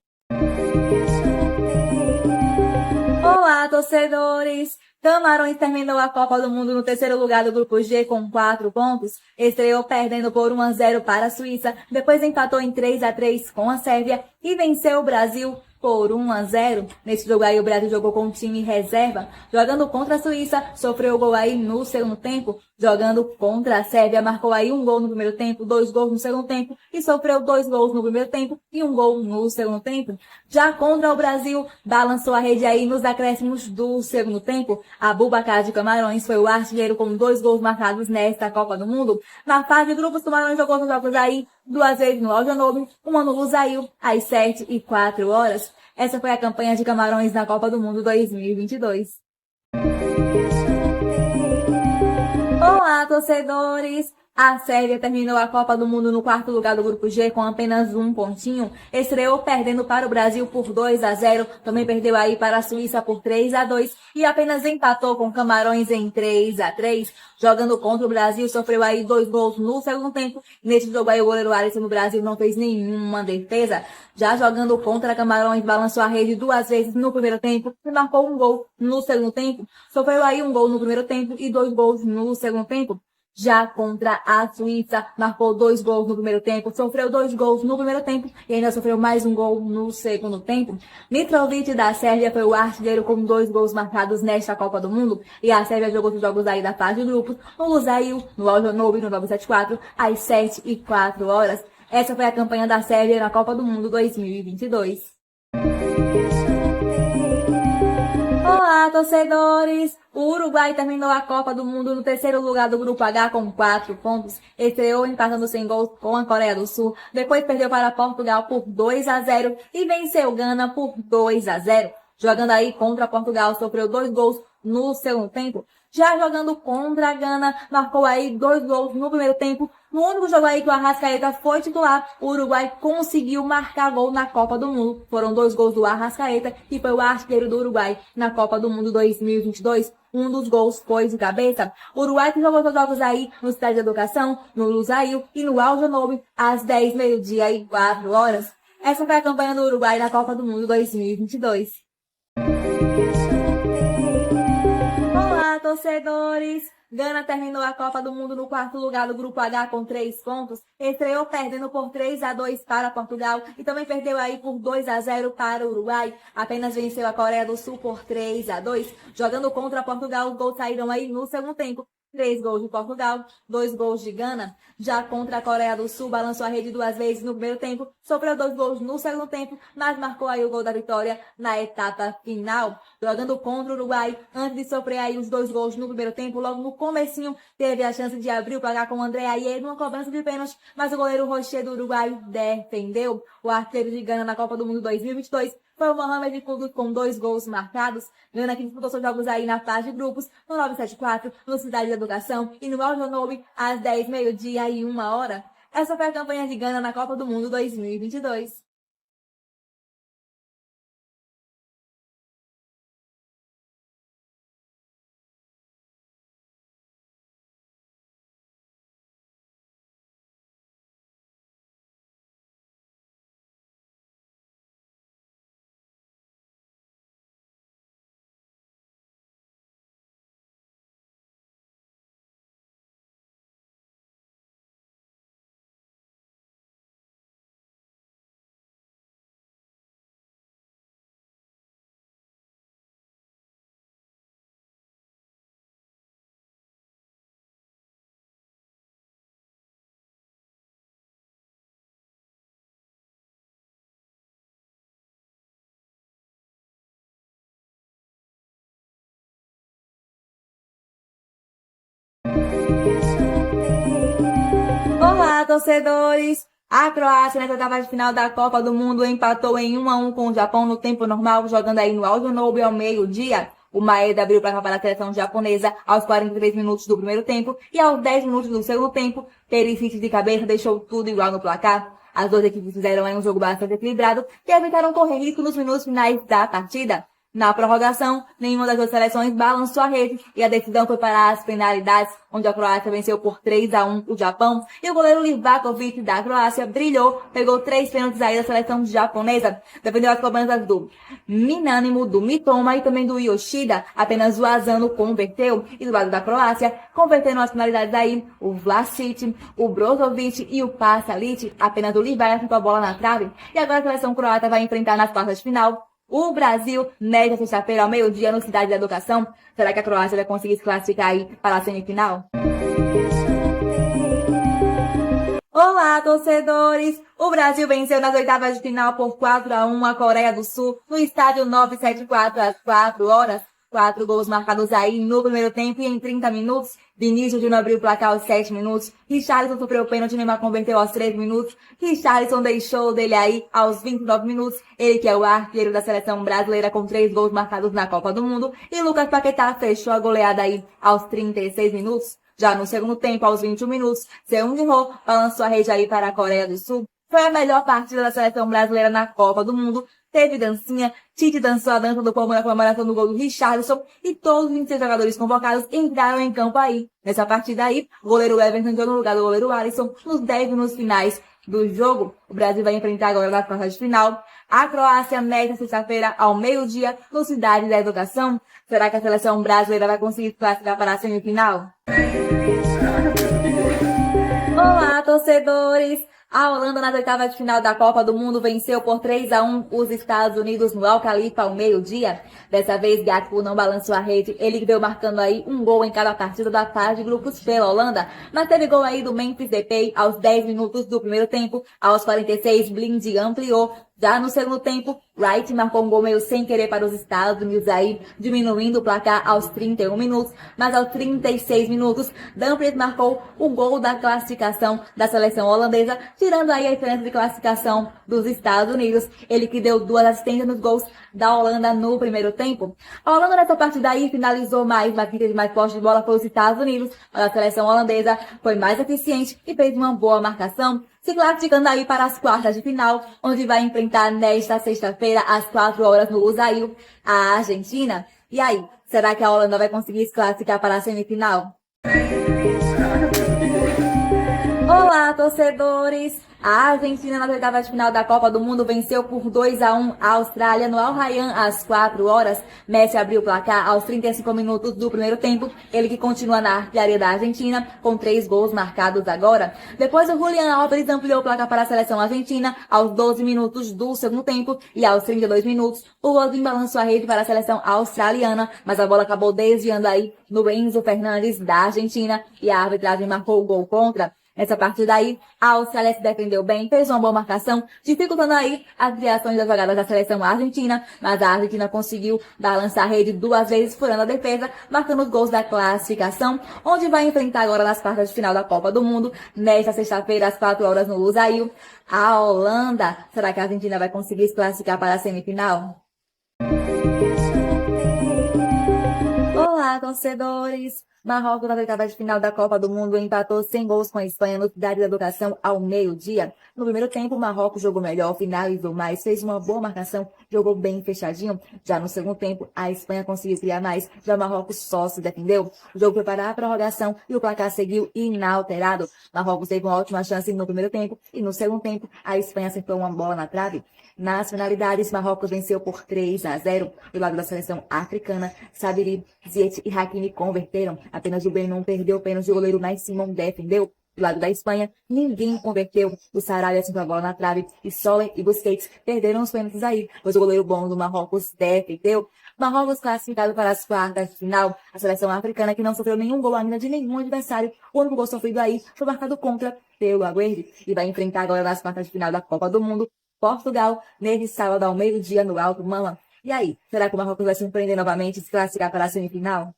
Olá, torcedores! Camarões terminou a Copa do Mundo no terceiro lugar do Grupo G com 4 pontos. Estreou perdendo por 1-0 para a Suíça, depois empatou em 3-3 com a Sérvia e venceu o Brasil por 1-0. Nesse jogo aí o Brasil jogou com o time reserva. Jogando contra a Suíça, sofreu o gol aí no segundo tempo. Jogando contra a Sérvia, marcou aí 1 gol no primeiro tempo, 2 gols no segundo tempo e sofreu 2 gols no primeiro tempo e 1 gol no segundo tempo. Já contra o Brasil, balançou a rede aí nos acréscimos do segundo tempo. Abubakar de Camarões foi o artilheiro com 2 gols marcados nesta Copa do Mundo. Na fase de grupos, o Camarões jogou os jogos aí 2 vezes no Aljonobi, uma no Lusail, às 7 e 4 horas. Essa foi a campanha de Camarões na Copa do Mundo 2022. Olá, torcedores! A Sérvia terminou a Copa do Mundo no quarto lugar do Grupo G com apenas um pontinho. Estreou perdendo para o Brasil por 2-0, também perdeu aí para a Suíça por 3-2 e apenas empatou com Camarões em 3-3. Jogando contra o Brasil, sofreu aí 2 gols no segundo tempo. Neste jogo aí o goleiro Alisson do Brasil não fez nenhuma defesa. Já jogando contra Camarões, balançou a rede 2 vezes no primeiro tempo e marcou um gol no segundo tempo. Sofreu aí um gol no primeiro tempo e 2 gols no segundo tempo. Já contra a Suíça, marcou 2 gols no primeiro tempo, sofreu 2 gols no primeiro tempo e ainda sofreu mais um gol no segundo tempo. Mitrovic da Sérvia foi o artilheiro com 2 gols marcados nesta Copa do Mundo e a Sérvia jogou os jogos aí da fase de grupos no Lusail, no Aljonobi, no 974, às 7h04. Essa foi a campanha da Sérvia na Copa do Mundo 2022. Olá, torcedores! O Uruguai terminou a Copa do Mundo no terceiro lugar do Grupo H com 4 pontos. Estreou empatando sem gols com a Coreia do Sul. Depois perdeu para Portugal por 2-0 e venceu Gana por 2-0. Jogando aí contra Portugal, sofreu 2 gols no segundo tempo. Já jogando contra a Gana, marcou aí 2 gols no primeiro tempo. No único jogo aí que o Arrascaeta foi titular, o Uruguai conseguiu marcar gol na Copa do Mundo. Foram 2 gols do Arrascaeta, que foi o artilheiro do Uruguai na Copa do Mundo 2022. Um dos gols foi de cabeça. O Uruguai que jogou seus jogos aí no Cidade de Educação, no Lusail e no Aljonobi, às 10h, meio-dia e 4 horas. Essa foi a campanha do Uruguai na Copa do Mundo 2022. Olá, torcedores! Gana terminou a Copa do Mundo no quarto lugar do Grupo H com 3 pontos. Estreou perdendo por 3-2 para Portugal e também perdeu aí por 2-0 para o Uruguai. Apenas venceu a Coreia do Sul por 3-2. Jogando contra Portugal, os gols saíram aí no segundo tempo. 3 gols de Portugal, 2 gols de Gana. Já contra a Coreia do Sul, balançou a rede 2 vezes no primeiro tempo, sofreu 2 gols no segundo tempo, mas marcou aí o gol da vitória na etapa final. Jogando contra o Uruguai, antes de sofrer aí os 2 gols no primeiro tempo, logo no comecinho, teve a chance de abrir o placar com o André Ayew numa cobrança de pênalti, mas o goleiro Rocher do Uruguai defendeu. O artilheiro de Gana na Copa do Mundo 2022 foi o Mohamed Kudus com 2 gols marcados. Gana que disputou seus jogos aí na fase de grupos, no 974, no Cidade de Educação e no Aljonobi, às 10h, meio-dia e 1h. Essa foi a campanha de Gana na Copa do Mundo 2022. Olá, torcedores! A Croácia, nessa etapa de final da Copa do Mundo, empatou em 1-1 com o Japão no tempo normal, jogando aí no Aljonobi ao meio-dia. O Maeda abriu para a seleção japonesa aos 43 minutos do primeiro tempo e aos 10 minutos do segundo tempo, Perisic de cabeça deixou tudo igual no placar. As duas equipes fizeram aí um jogo bastante equilibrado e evitaram correr risco nos minutos finais da partida. Na prorrogação, nenhuma das duas seleções balançou a rede e a decisão foi para as penalidades, onde a Croácia venceu por 3-1 o Japão e o goleiro Livakovic da Croácia brilhou, pegou 3 pênaltis aí da seleção japonesa, defendeu as cobranças do Minamino, do Mitoma e também do Yoshida, apenas o Asano converteu, e do lado da Croácia, converteram as penalidades aí o Vlasic, o Brozovic e o Pasalic, apenas o Livaja ficou a bola na trave, e agora a seleção croata vai enfrentar nas quartas de final o Brasil, nesta sexta-feira, ao meio-dia, no Cidade da Educação. Será que a Croácia vai conseguir se classificar aí para a semifinal? Olá, torcedores! O Brasil venceu nas oitavas de final por 4-1 a Coreia do Sul, no estádio 974, às 4 horas. 4 gols marcados aí no primeiro tempo e em 30 minutos. Vinícius Júnior abriu o placar aos 7 minutos. Richarlison sofreu o pênalti, Neymar converteu aos 3 minutos. Richarlison deixou dele aí aos 29 minutos. Ele que é o artilheiro da seleção brasileira com 3 gols marcados na Copa do Mundo. E Lucas Paquetá fechou a goleada aí aos 36 minutos. Já no segundo tempo, aos 21 minutos, Seung Ji-ho balançou a rede aí para a Coreia do Sul. Foi a melhor partida da seleção brasileira na Copa do Mundo. Teve dancinha, Tite dançou a dança do povo na comemoração do gol do Richarlison e todos os 26 jogadores convocados entraram em campo aí. Nessa partida aí, o goleiro Everton entrou no lugar do goleiro Alisson nos 10 minutos finais do jogo. O Brasil vai enfrentar agora nas quartas de final a Croácia nesta sexta-feira ao meio-dia no Cidade da Educação. Será que a seleção brasileira vai conseguir classificar para a semifinal? Olá, torcedores! A Holanda, nas oitavas de final da Copa do Mundo, venceu por 3-1 os Estados Unidos no Al Khalifa ao meio-dia. Dessa vez, Gakpo não balançou a rede. Ele veio marcando aí um gol em cada partida da fase de grupos pela Holanda. Mas teve gol aí do Memphis Depay aos 10 minutos do primeiro tempo. Aos 46, Blind ampliou. Já no segundo tempo, Wright marcou um gol meio sem querer para os Estados Unidos aí, diminuindo o placar aos 31 minutos. Mas aos 36 minutos, Dumfries marcou o gol da classificação da seleção holandesa, tirando aí a diferença de classificação dos Estados Unidos. Ele que deu 2 assistências nos gols da Holanda no primeiro tempo. A Holanda nessa partida aí finalizou mais, mas quem teve mais posse de bola foi os Estados Unidos, mas a seleção holandesa foi mais eficiente e fez uma boa marcação, se classificando aí para as quartas de final, onde vai enfrentar nesta sexta-feira, às 4 horas no Lusail, a Argentina. E aí, será que a Holanda vai conseguir se classificar para a semifinal? Olá, torcedores! A Argentina, nas oitavas de final da Copa do Mundo, venceu por 2-1 a Austrália no Al Rayyan às 4 horas. Messi abriu o placar aos 35 minutos do primeiro tempo. Ele que continua na artilharia da Argentina, com 3 gols marcados agora. Depois, o Julián Álvares ampliou o placar para a seleção argentina aos 12 minutos do segundo tempo. E aos 32 minutos, o Godin balançou a rede para a seleção australiana, mas a bola acabou desviando aí no Enzo Fernandes da Argentina e a arbitragem marcou o gol contra. Nessa partida aí, a Austrália se defendeu bem, fez uma boa marcação, dificultando aí as criações das jogadas da seleção argentina, mas a Argentina conseguiu balançar a rede 2 vezes, furando a defesa, marcando os gols da classificação, onde vai enfrentar agora nas quartas de final da Copa do Mundo, nesta sexta-feira, às 4 horas no Lusail, a Holanda. Será que a Argentina vai conseguir se classificar para a semifinal? Olá, torcedores! Marrocos, na oitava de final da Copa do Mundo, empatou sem gols com a Espanha no Cidade da Educação ao meio-dia. No primeiro tempo, o Marrocos jogou melhor, finalizou mais, fez uma boa marcação, jogou bem fechadinho. Já no segundo tempo, a Espanha conseguiu criar mais, já o Marrocos só se defendeu. O jogo foi para a prorrogação e o placar seguiu inalterado. Marrocos teve uma ótima chance no primeiro tempo e no segundo tempo, a Espanha acertou uma bola na trave. Nas finalidades, Marrocos venceu por 3-0. Do lado da seleção africana, Sabiri, Ziyech e Hakimi converteram. Apenas o Benon perdeu o pênalti e o goleiro Nai Simon defendeu. Do lado da Espanha, ninguém converteu. O Sarabia acertou a bola na trave e Soler e Busquets perderam os pênaltis aí, pois o goleiro bom do Marrocos defendeu. Marrocos classificado para as quartas de final. A seleção africana que não sofreu nenhum gol ainda de nenhum adversário. O único gol sofrido aí foi marcado contra pelo Agüero e vai enfrentar agora nas quartas de final da Copa do Mundo Portugal, neste sábado ao meio-dia no Alto Mama. E aí, será que o Marrocos vai surpreender novamente e se classificar para a semifinal?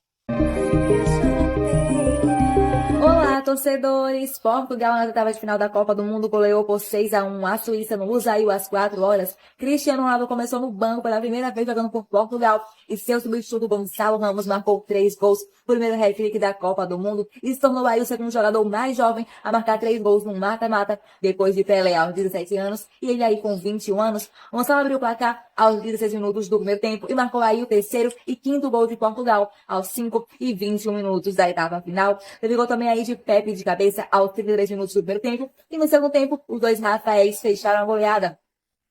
Olá, torcedores! Portugal, na oitava de final da Copa do Mundo, goleou por 6-1 a Suíça no Lusail às 4 horas. Cristiano Ronaldo começou no banco pela primeira vez jogando por Portugal e seu substituto Gonçalo Ramos marcou 3 gols, primeiro hat-trick da Copa do Mundo e se tornou aí o segundo jogador mais jovem a marcar 3 gols no mata-mata, depois de Pelé aos 17 anos e ele aí com 21 anos. Gonçalo abriu o placar aos 16 minutos do primeiro tempo e marcou aí o terceiro e quinto gol de Portugal aos 5 e 21 minutos da etapa final. Teve gol também aí de Pepe de cabeça aos 33 minutos do primeiro tempo e no segundo tempo os dois Rafaéis fecharam a goleada.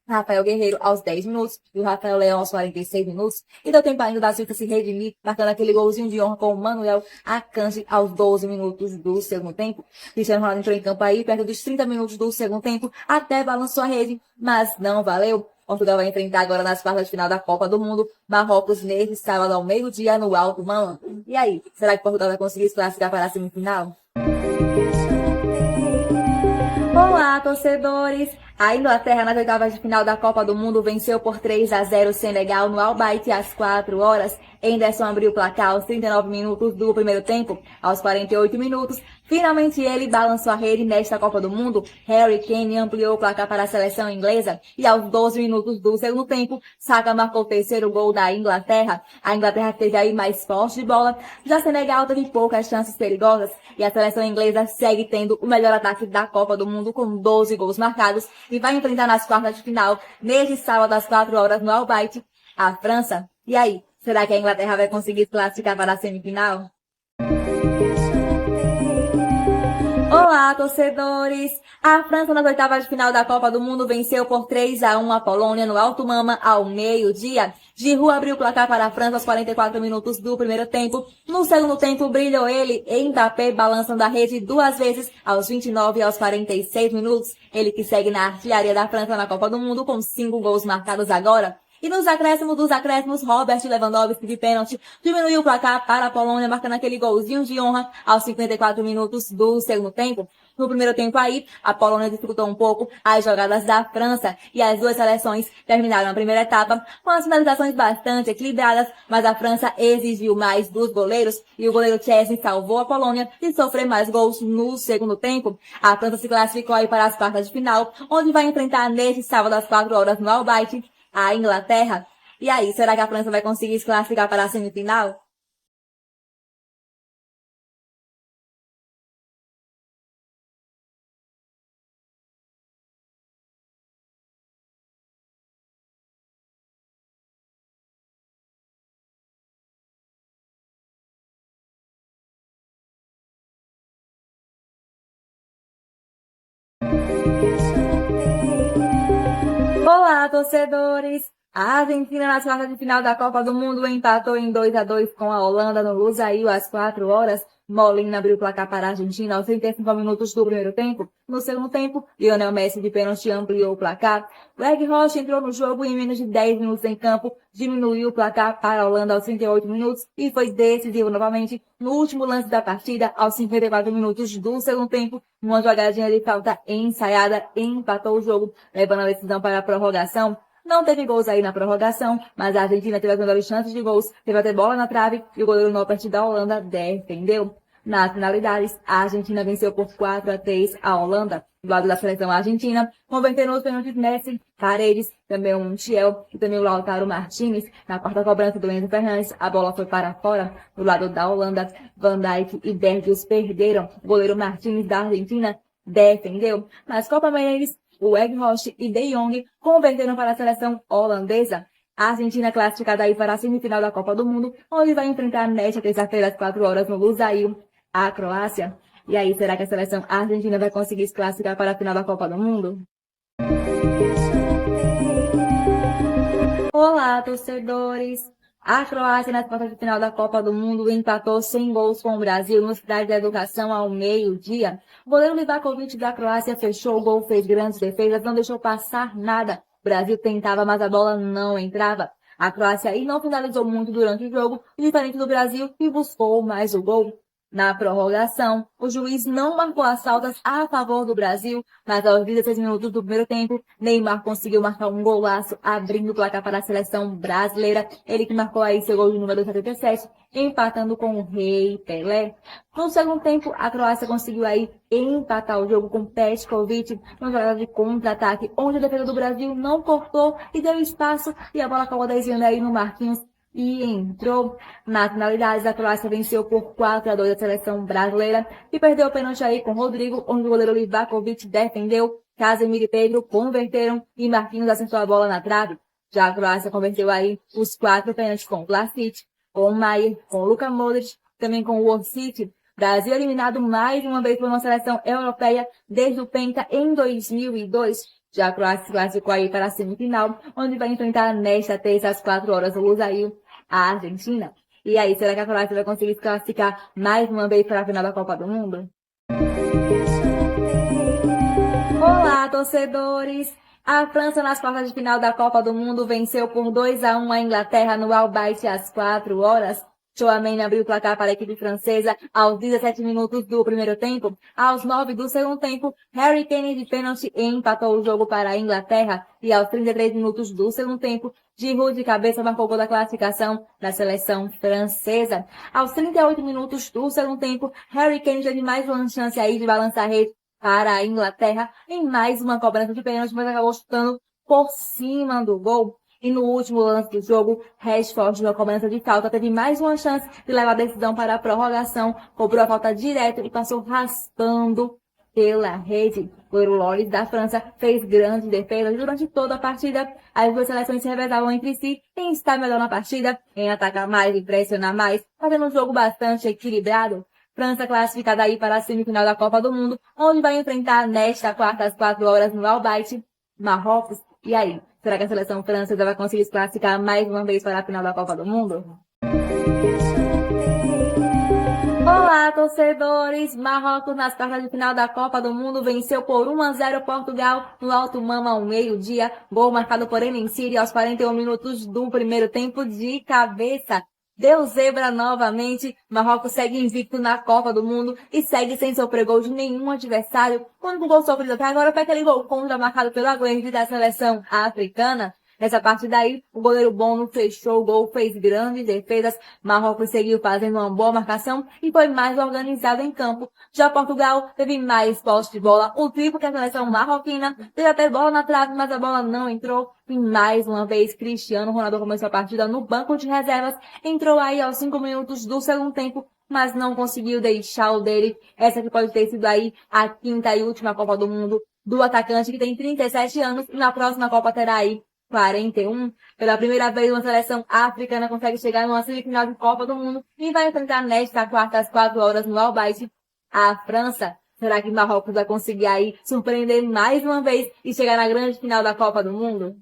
Rafael Guerreiro aos 10 minutos e o Rafael Leão aos 46 minutos. E deu tempo ainda da Suíça se redimir, marcando aquele golzinho de honra com o Manuel Akanji aos 12 minutos do segundo tempo. Cristiano Ronaldo entrou em campo aí perto dos 30 minutos do segundo tempo, até balançou a rede, mas não valeu. Portugal vai enfrentar agora nas quartas de final da Copa do Mundo Marrocos neste sábado ao meio-dia no Alto Mama. E aí, será que Portugal vai conseguir se classificar para a semifinal? Olá, torcedores! A Inglaterra, nas oitavas de final da Copa do Mundo, venceu por 3-0 o Senegal no Al Bayt às 4 horas. Henderson abriu o placar aos 39 minutos do primeiro tempo. Aos 48 minutos, finalmente ele balançou a rede nesta Copa do Mundo. Harry Kane ampliou o placar para a seleção inglesa. E aos 12 minutos do segundo tempo, Saka marcou o terceiro gol da Inglaterra. A Inglaterra teve aí mais forte de bola. Já Senegal teve poucas chances perigosas. E a seleção inglesa segue tendo o melhor ataque da Copa do Mundo com 12 gols marcados. E vai enfrentar nas quartas de final, neste sábado às 4 horas no Al Bayt, a França. E aí, será que a Inglaterra vai conseguir se classificar para a semifinal? Olá, torcedores! A França, nas oitavas de final da Copa do Mundo, venceu por 3-1 a Polônia no Alto Mama ao meio-dia. Giroud abriu o placar para a França aos 44 minutos do primeiro tempo. No segundo tempo, brilhou ele e Mbappé balançando a rede duas vezes aos 29 e aos 46 minutos. Ele que segue na artilharia da França na Copa do Mundo com 5 gols marcados agora. E nos acréscimos dos acréscimos, Robert Lewandowski de pênalti diminuiu o placar para a Polônia, marcando aquele golzinho de honra aos 54 minutos do segundo tempo. No primeiro tempo aí, a Polônia dificultou um pouco as jogadas da França e as duas seleções terminaram a primeira etapa com as finalizações bastante equilibradas, mas a França exigiu mais dos goleiros e o goleiro Chesney salvou a Polônia de sofrer mais gols no segundo tempo. A França se classificou aí para as quartas de final, onde vai enfrentar neste sábado às 4 horas no Al Bayt a Inglaterra. E aí, será que a França vai conseguir se classificar para a semifinal? Olá, torcedores! A Argentina, nas quartas de final da Copa do Mundo, empatou em 2-2 com a Holanda no Lusail às 4 horas. Molina abriu o placar para a Argentina aos 35 minutos do primeiro tempo. No segundo tempo, Lionel Messi de pênalti ampliou o placar. Weghorst entrou no jogo e em menos de 10 minutos em campo, diminuiu o placar para a Holanda aos 38 minutos e foi decisivo novamente no último lance da partida, aos 54 minutos do segundo tempo. Uma jogadinha de falta ensaiada empatou o jogo, levando a decisão para a prorrogação. Não teve gols aí na prorrogação, mas a Argentina teve as melhores chances de gols, teve até bola na trave e o goleiro Noppert da Holanda defendeu. Nas finalidades, a Argentina venceu por 4-3 a Holanda. Do lado da seleção argentina, converteram os pênaltis Messi, Paredes, também o Montiel e também o Lautaro Martinez. Na quarta cobrança do Enzo Fernandes, a bola foi para fora. Do lado da Holanda, Van Dijk e Berghuis perderam. O goleiro Martinez da Argentina defendeu. Nas Copa Menezes, o Weghorst e De Jong converteram para a seleção holandesa. A Argentina classificada aí para a semifinal da Copa do Mundo, onde vai enfrentar nesta terça-feira às 4 horas no Lusail a Croácia. E aí, será que a seleção argentina vai conseguir se classificar para a final da Copa do Mundo? Olá, torcedores! A Croácia, nas quartas de final da Copa do Mundo, empatou sem gols com o Brasil no Estádio da Educação ao meio-dia. O goleiro Livakovic da Croácia fechou o gol, fez grandes defesas, não deixou passar nada. O Brasil tentava, mas a bola não entrava. A Croácia aí não finalizou muito durante o jogo, diferente do Brasil, e buscou mais o gol. Na prorrogação, o juiz não marcou as faltas a favor do Brasil, mas aos 16 minutos do primeiro tempo, Neymar conseguiu marcar um golaço, abrindo o placar para a seleção brasileira. Ele que marcou aí seu gol de número 77, empatando com o Rei Pelé. No segundo tempo, a Croácia conseguiu aí empatar o jogo com Petkovic, numa jogada de contra-ataque, onde a defesa do Brasil não cortou e deu espaço, e a bola acabou desviando aí no Marquinhos e entrou. Na finalidade, a Croácia venceu por 4-2 a seleção brasileira e perdeu o pênalti aí com Rodrigo, onde o goleiro Livakovic defendeu, Casemiro e Pedro converteram e Marquinhos acertou a bola na trave. Já a Croácia converteu aí os 4 pênaltis com Vlasic, com Maier, com Luka Modric, também com o Orsic. Brasil eliminado mais uma vez por uma seleção europeia desde o Penta em 2002. Já a Croácia se classificou aí para a semifinal, onde vai enfrentar nesta terça às 4 horas no Lusail a Argentina. E aí, será que a Croácia vai conseguir se classificar mais uma vez para a final da Copa do Mundo? Olá, torcedores! A França, nas quartas de final da Copa do Mundo, venceu por 2-1 a Inglaterra no Al Bayt às 4 horas. Tchouaméni abriu o placar para a equipe francesa aos 17 minutos do primeiro tempo. Aos 9 do segundo tempo, Harry Kane de pênalti empatou o jogo para a Inglaterra. E aos 33 minutos do segundo tempo, Giroud de cabeça marcou o gol da classificação da seleção francesa. Aos 38 minutos do segundo tempo, Harry Kane teve mais uma chance aí de balançar a rede para a Inglaterra em mais uma cobrança de pênalti, mas acabou chutando por cima do gol. E no último lance do jogo, Rashford, na cobrança de falta, teve mais uma chance de levar a decisão para a prorrogação, cobrou a falta direto e passou raspando pela rede. O goleiro Lloris da França fez grandes defesas durante toda a partida. As duas seleções se revezavam entre si em estar melhor na partida, em atacar mais e pressionar mais, fazendo um jogo bastante equilibrado. França classificada aí para a semifinal da Copa do Mundo, onde vai enfrentar nesta quarta às 4 horas no Al Bayt, Marrocos. E aí, será que a seleção francesa vai conseguir se classificar mais uma vez para a final da Copa do Mundo? Olá, torcedores! Marrocos nas quartas de final da Copa do Mundo venceu por 1-0 Portugal no Alto Mama ao meio-dia. Gol marcado por Enem-Siri aos 41 minutos do primeiro tempo de cabeça. Deu zebra novamente, Marrocos segue invicto na Copa do Mundo e segue sem sofrer gol de nenhum adversário. O único gol sofrido até agora foi aquele gol contra marcado pelo Agüero da seleção africana. Nessa partida aí, o goleiro Bono fechou o gol, fez grandes defesas, Marrocos seguiu fazendo uma boa marcação e foi mais organizado em campo. Já Portugal teve mais posse de bola, o triplo que a seleção marroquina, teve até bola na trave, mas a bola não entrou. E mais uma vez, Cristiano Ronaldo começou a partida no banco de reservas, entrou aí aos 5 minutos do segundo tempo, mas não conseguiu deixar o dele. Essa que pode ter sido aí a quinta e última Copa do Mundo do atacante, que tem 37 anos, e na próxima Copa terá aí 41. Pela primeira vez, uma seleção africana consegue chegar numa semifinal de Copa do Mundo e vai enfrentar nesta quarta às 4 horas no Al Bayt a França. Será que Marrocos vai conseguir aí surpreender mais uma vez e chegar na grande final da Copa do Mundo?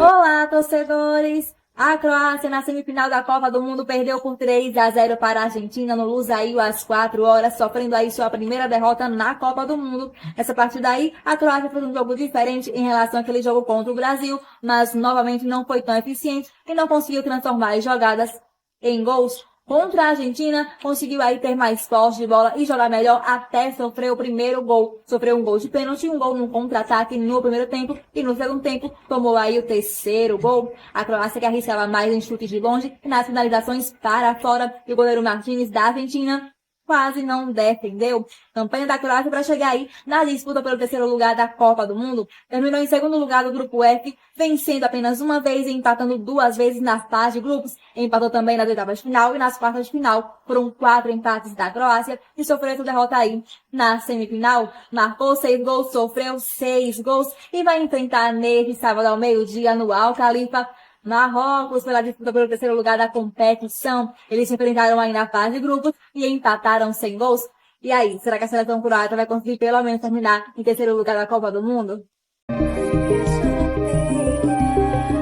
Olá, torcedores! A Croácia, na semifinal da Copa do Mundo, perdeu por 3-0 para a Argentina no Lusail às 4 horas, sofrendo aí sua primeira derrota na Copa do Mundo. Essa partida aí, a Croácia fez um jogo diferente em relação àquele jogo contra o Brasil, mas novamente não foi tão eficiente e não conseguiu transformar as jogadas em gols. Contra a Argentina, conseguiu aí ter mais posse de bola e jogar melhor até sofrer o primeiro gol. Sofreu um gol de pênalti, um gol no contra-ataque no primeiro tempo e no segundo tempo tomou aí o terceiro gol. A Croácia que arriscava mais em chutes de longe e nas finalizações para fora e o goleiro Martínez da Argentina quase não defendeu. Campanha da Croácia para chegar aí na disputa pelo terceiro lugar da Copa do Mundo. Terminou em segundo lugar do grupo F, vencendo apenas uma vez e empatando duas vezes na fase de grupos. Empatou também nas oitavas de final e nas quartas de final. Foram 4 empates da Croácia e sofreu essa derrota aí na semifinal. Marcou 6 gols, sofreu 6 gols e vai enfrentar neste sábado ao meio-dia no Al Khalifa Marrocos pela disputa pelo terceiro lugar da competição. Eles se enfrentaram aí na fase de grupos e empataram sem gols. E aí, será que a seleção croata vai conseguir pelo menos terminar em terceiro lugar da Copa do Mundo?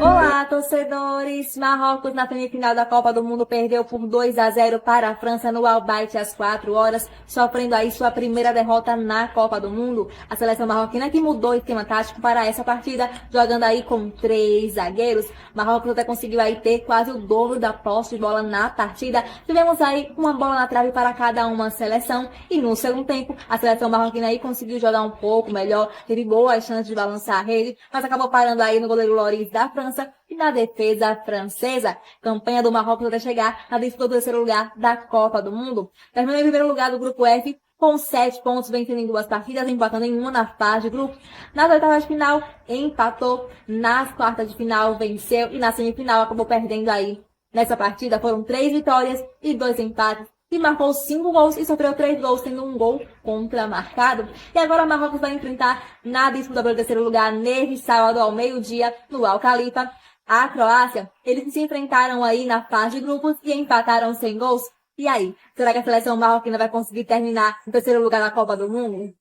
Olá, torcedores! Marrocos na semifinal da Copa do Mundo perdeu por 2-0 para a França no Al Bayt às 4 horas, sofrendo aí sua primeira derrota na Copa do Mundo. A seleção marroquina que mudou o esquema tático para essa partida, jogando aí com 3 zagueiros. Marrocos até conseguiu aí ter quase o dobro da posse de bola na partida. Tivemos aí uma bola na trave para cada uma seleção e no segundo tempo a seleção marroquina aí conseguiu jogar um pouco melhor, teve boas chances de balançar a rede, mas acabou parando aí no goleiro Lloris da França e na defesa francesa. Campanha do Marrocos até chegar na disputa do terceiro lugar da Copa do Mundo. Terminou em primeiro lugar do grupo F com 7 pontos, vencendo em 2 partidas, empatando em uma na fase de grupos. Nas oitavas de final, empatou. Nas quartas de final, venceu e na semifinal acabou perdendo aí. Nessa partida foram 3 vitórias e 2 empates. E marcou 5 gols e sofreu 3 gols, sendo um gol contra-marcado. E agora o Marrocos vai enfrentar na disputa pelo terceiro lugar neste sábado ao meio-dia no Al Khalifa a Croácia. Eles se enfrentaram aí na fase de grupos e empataram sem gols. E aí, será que a seleção marroquina vai conseguir terminar em terceiro lugar na Copa do Mundo?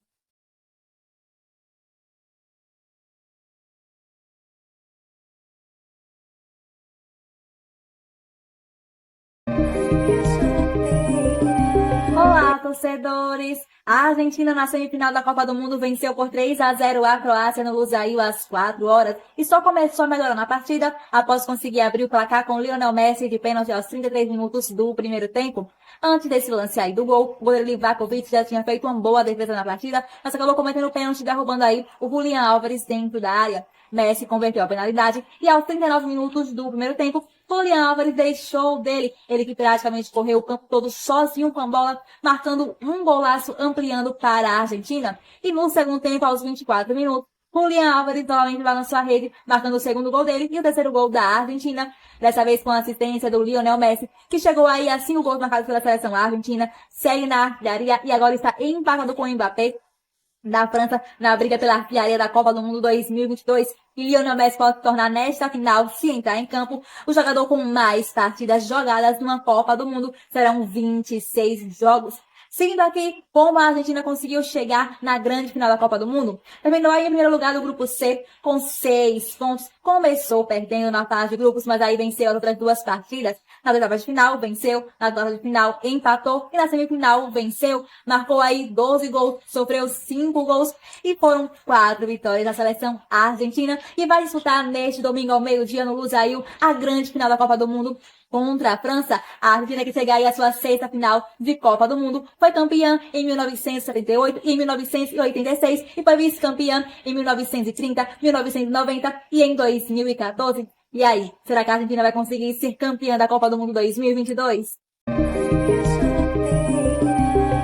torcedores! A Argentina na semifinal da Copa do Mundo venceu por 3-0 a Croácia no Lusail às 4 horas e só começou a melhorar na partida após conseguir abrir o placar com Lionel Messi de pênalti aos 33 minutos do primeiro tempo. Antes desse lance aí do gol, o goleiro Livakovic já tinha feito uma boa defesa na partida, mas acabou cometendo o pênalti, derrubando aí o Julián Álvares dentro da área. Messi converteu a penalidade e aos 39 minutos do primeiro tempo, Julián Álvares deixou dele. Ele que praticamente correu o campo todo sozinho com a bola, marcando um golaço, ampliando para a Argentina. E no segundo tempo, aos 24 minutos, Julián Álvares novamente balançou a rede, marcando o segundo gol dele e o terceiro gol da Argentina. Dessa vez com a assistência do Lionel Messi, que chegou aí a 5 gols marcados pela seleção argentina, segue na artilharia e agora está empatado com o Mbappé da França na briga pela artilharia da Copa do Mundo 2022. E Lionel Messi pode se tornar nesta final, se entrar em campo, o jogador com mais partidas jogadas numa Copa do Mundo. Serão 26 jogos. Seguindo aqui, como a Argentina conseguiu chegar na grande final da Copa do Mundo. Terminou aí em primeiro lugar do grupo C com 6 pontos. Começou perdendo na fase de grupos, mas aí venceu as outras 2 partidas. Nas oitavas de final, venceu. Nas quartas de final, empatou. E na semifinal, venceu. Marcou aí 12 gols, sofreu 5 gols. E foram 4 vitórias da seleção argentina. E vai disputar neste domingo ao meio-dia no Lusail a grande final da Copa do Mundo contra a França. A Argentina, que chega aí à sua 6ª final de Copa do Mundo, foi campeã em 1978 e em 1986 e foi vice-campeã em 1930, 1990 e em 2014. E aí, será que a Argentina vai conseguir ser campeã da Copa do Mundo 2022?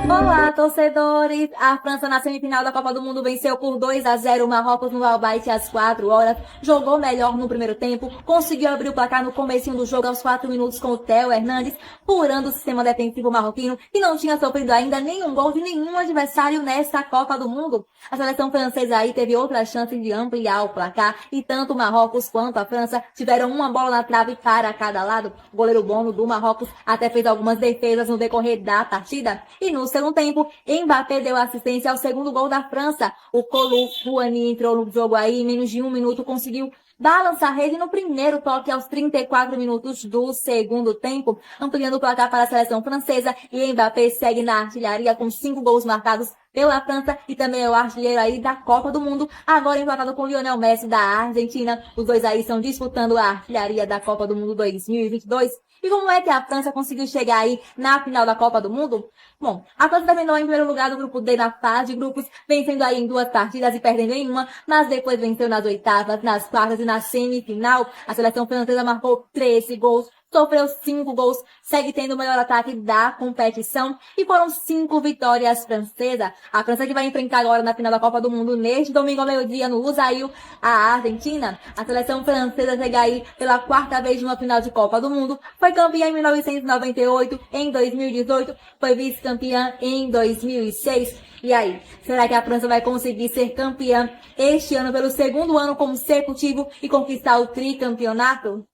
Olá, torcedores! A França na semifinal da Copa do Mundo venceu por 2-0 o Marrocos no Albaite às 4 horas. Jogou melhor no primeiro tempo, conseguiu abrir o placar no comecinho do jogo aos 4 minutos com o Theo Hernandes, furando o sistema defensivo marroquino, que não tinha sofrido ainda nenhum gol de nenhum adversário nesta Copa do Mundo. A seleção francesa aí teve outra chance de ampliar o placar e tanto o Marrocos quanto a França tiveram uma bola na trave para cada lado. O goleiro Bono do Marrocos até fez algumas defesas no decorrer da partida. E no segundo tempo, Mbappé deu assistência ao segundo gol da França. O Kolo Muani entrou no jogo aí em menos de 1 minuto, conseguiu balançar a rede no primeiro toque aos 34 minutos do segundo tempo, ampliando o placar para a seleção francesa. E Mbappé segue na artilharia com 5 gols marcados pela França e também é o artilheiro aí da Copa do Mundo, agora empatado com Lionel Messi da Argentina. Os dois aí estão disputando a artilharia da Copa do Mundo 2022. E como é que a França conseguiu chegar aí na final da Copa do Mundo? Bom, a França terminou em primeiro lugar do grupo D na fase de grupos, vencendo aí em 2 partidas e perdendo em uma, mas depois venceu nas oitavas, nas quartas e na semifinal. A seleção francesa marcou 13 gols, sofreu 5 gols, segue tendo o melhor ataque da competição e foram 5 vitórias francesas. A França que vai enfrentar agora na final da Copa do Mundo neste domingo ao meio-dia no Lusail a Argentina. A seleção francesa chega aí pela 4ª vez numa final de Copa do Mundo, foi campeã em 1998, em 2018, foi vice-campeã em 2006. E aí, será que a França vai conseguir ser campeã este ano pelo 2º ano consecutivo e conquistar o tricampeonato?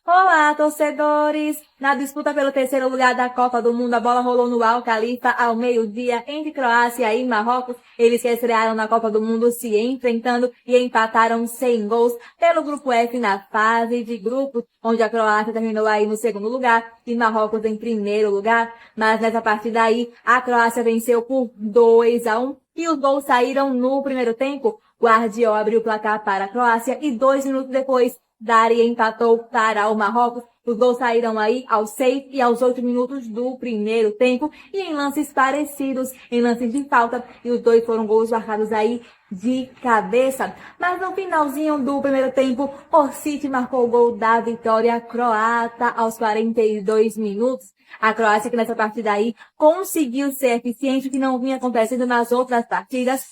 Olá, torcedores! Na disputa pelo 3º lugar da Copa do Mundo, a bola rolou no Al Khalifa ao meio-dia entre Croácia e Marrocos. Eles que estrearam na Copa do Mundo se enfrentando e empataram sem gols pelo grupo F na fase de grupos, onde a Croácia terminou aí no 2º lugar e Marrocos em primeiro lugar. Mas nessa partida aí, a Croácia venceu por 2-1 e os gols saíram no primeiro tempo. Guardiola abriu o placar para a Croácia e 2 minutos depois, Dari empatou para o Marrocos. Os gols saíram aí aos 6 e aos 8 minutos do primeiro tempo e em lances parecidos, em lances de falta, e os dois foram gols marcados aí de cabeça. Mas no finalzinho do primeiro tempo, Orsic marcou o gol da vitória croata aos 42 minutos. A Croácia que nessa partida aí conseguiu ser eficiente, o que não vinha acontecendo nas outras partidas.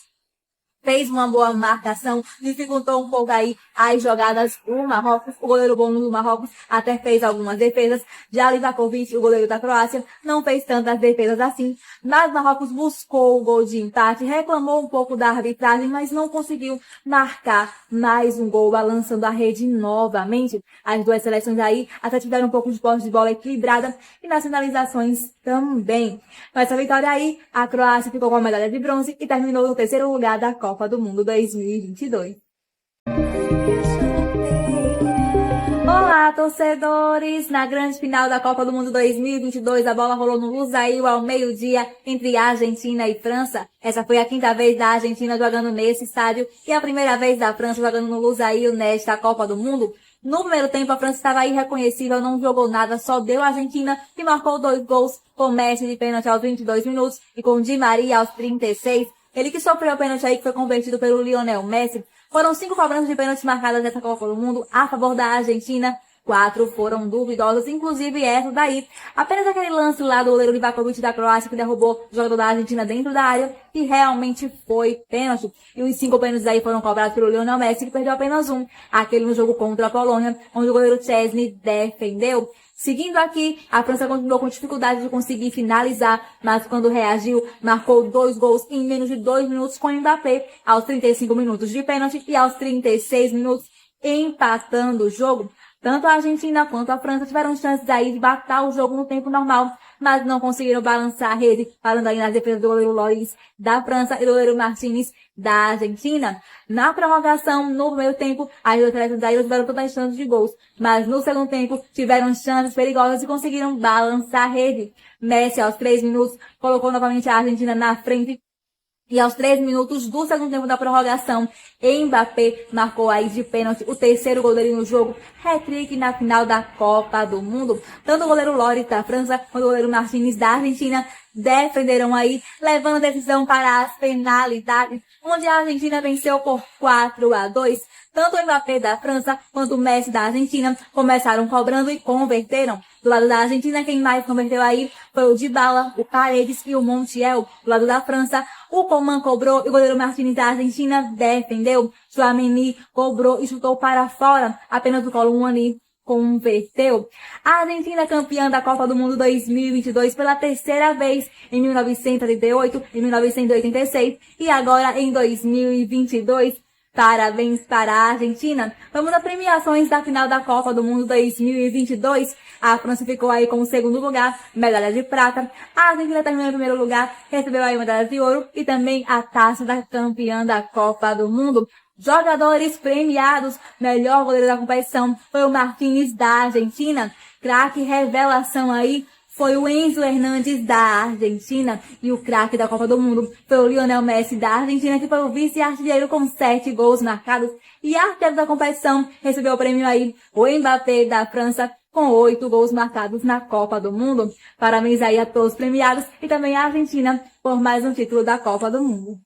fez uma boa marcação, dificultou um pouco aí as jogadas do Marrocos. O goleiro bom do Marrocos até fez algumas defesas. Já Livakovic, o goleiro da Croácia, não fez tantas defesas assim. Mas o Marrocos buscou o gol de empate, reclamou um pouco da arbitragem, mas não conseguiu marcar mais um gol, balançando a rede novamente. As duas seleções aí até tiveram um pouco de posse de bola equilibrada e nas finalizações também. Com essa vitória aí, a Croácia ficou com a medalha de bronze e terminou no terceiro lugar da Copa do Mundo 2022. Olá, torcedores! Na grande final da Copa do Mundo 2022, a bola rolou no Lusail ao meio-dia entre Argentina e França. Essa foi a quinta vez da Argentina jogando nesse estádio e a primeira vez da França jogando no Lusail nesta Copa do Mundo. No primeiro tempo, a França estava irreconhecível, não jogou nada, só deu a Argentina, que marcou 2 gols, com Messi de pênalti aos 22 minutos e com Di Maria aos 36. Ele que sofreu o pênalti aí, que foi convertido pelo Lionel Messi. Foram 5 cobranças de pênalti marcadas nessa Copa do Mundo a favor da Argentina. 4 foram duvidosas, inclusive essa daí. Apenas aquele lance lá do goleiro Livakovic da Croácia que derrubou o jogador da Argentina dentro da área, que realmente foi pênalti. E os 5 pênaltis aí foram cobrados pelo Lionel Messi, que perdeu apenas um. Aquele no jogo contra a Polônia, onde o goleiro Szczesny defendeu. Seguindo aqui, a França continuou com dificuldade de conseguir finalizar, mas quando reagiu, marcou 2 gols em menos de 2 minutos com o Mbappé, aos 35 minutos de pênalti e aos 36 minutos empatando o jogo. Tanto a Argentina quanto a França tiveram chances aí de matar o jogo no tempo normal, mas não conseguiram balançar a rede, parando aí nas defesas do goleiro Loris da França e do goleiro Martínez da Argentina. Na prorrogação, no primeiro tempo, as duas seleções aí tiveram todas as chances de gols, mas no segundo tempo tiveram chances perigosas e conseguiram balançar a rede. Messi, aos 3 minutos, colocou novamente a Argentina na frente. E aos 3 minutos do segundo tempo da prorrogação, Mbappé marcou aí de pênalti o terceiro goleiro no jogo, hat-trick na final da Copa do Mundo. Tanto o goleiro Loris da França quanto o goleiro Martínez da Argentina defenderam aí, levando a decisão para as penalidades, onde a Argentina venceu por 4-2. Tanto o Mbappé da França quanto o Messi da Argentina começaram cobrando e converteram. Do lado da Argentina, quem mais converteu aí foi o Dybala, o Paredes e o Montiel. Do lado da França, o Coman cobrou e o goleiro Martínez da Argentina defendeu. Tchouaméni cobrou e chutou para fora. Apenas o Colomani converteu. A Argentina, campeã da Copa do Mundo 2022 pela terceira vez, em 1938, em 1986 e agora em 2022. Parabéns para a Argentina. Vamos às premiações da final da Copa do Mundo 2022. A França ficou aí com o segundo lugar, medalha de prata. A Argentina terminou em primeiro lugar, recebeu aí medalha de ouro e também a taça da campeã da Copa do Mundo. Jogadores premiados, melhor goleiro da competição foi o Martínez da Argentina. Craque revelação aí foi o Enzo Hernandes da Argentina e o craque da Copa do Mundo foi o Lionel Messi da Argentina, que foi o vice-artilheiro com 7 gols marcados, e artilheiro da competição recebeu o prêmio aí o Mbappé da França com 8 gols marcados na Copa do Mundo. Parabéns aí a todos os premiados e também a Argentina por mais um título da Copa do Mundo.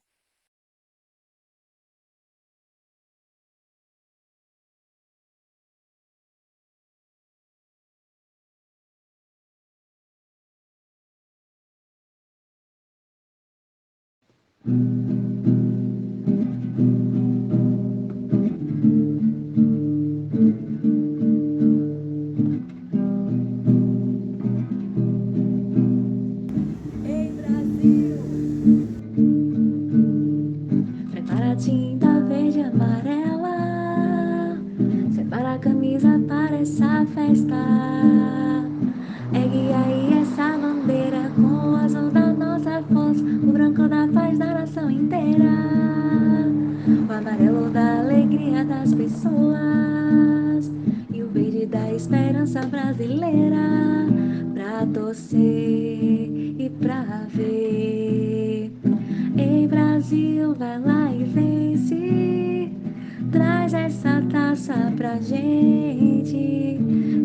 Ei, Brasil! Prepara a tinta verde e amarela, separa a camisa para essa festa. Ergue aí essa bandeira com o azul da nossa força, o branco da paz da nação inteira, o amarelo da alegria das pessoas e o verde da esperança brasileira, pra torcer e pra ver. Ei, Brasil, vai lá e vence, traz essa taça pra gente.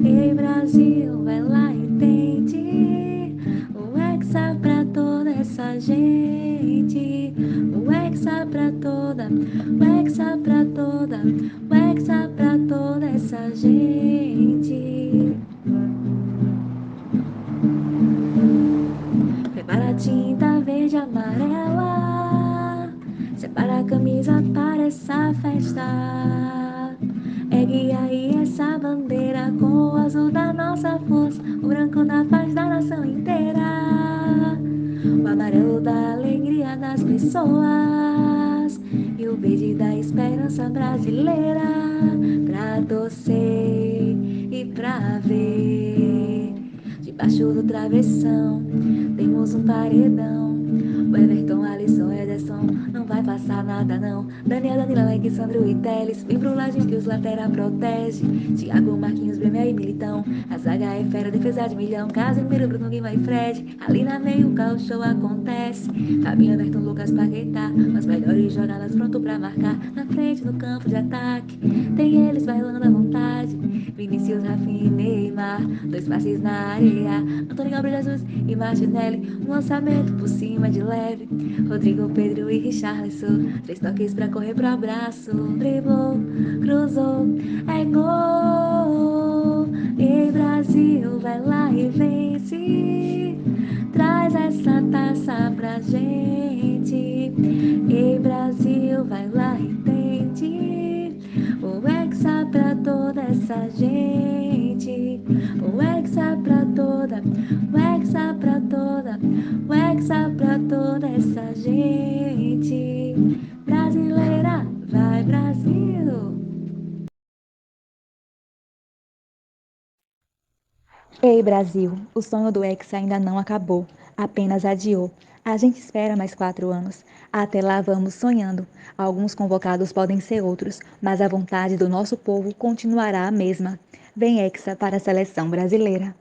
Ei, Brasil, vai lá e tente o Hexa pra toda essa gente. O Hexa pra toda, o Hexa pra toda, o Hexa pra toda essa gente. Prepara a tinta verde e amarela, separa a camisa essa festa. Ergue aí essa bandeira com o azul da nossa força, o branco da paz da nação inteira, o amarelo da alegria das pessoas e o verde da esperança brasileira. Pra torcer e pra ver, debaixo do travessão temos um paredão. O Everton, Alisson, Ederson, não vai passar nada não. Daniel, Danilo, Alexandro e Teles, vem pro ladinho que os lateral protege. Thiago, Marquinhos, Bremer e Militão, a zaga é fera, defesa de milhão. Casemiro, Bruno, Guima e Fred, ali na meio o caos show acontece. Fabinho, Everton, Lucas, Paquetá, as melhores jogadas pronto pra marcar. Na frente no campo de ataque, tem eles bailando à vontade. Vinicius, Rafinha e Neymar, dois passes na areia. Antônio, Gabriel Jesus e Martinelli, um lançamento por cima de leve. Rodrigo, Pedro e Richarlison, três toques pra correr pro abraço. Driblou, cruzou, é gol. E Brasil, vai lá e vence. Traz essa taça pra gente. E Brasil, vai lá e tente. O Hexa pra toda essa gente. O Hexa pra toda, o Hexa pra toda, o Hexa pra toda essa gente. Brasileira, vai Brasil! Ei Brasil, o sonho do Hexa ainda não acabou, apenas adiou. A gente espera mais 4 anos. Até lá vamos sonhando. Alguns convocados podem ser outros, mas a vontade do nosso povo continuará a mesma. Vem Hexa para a seleção brasileira.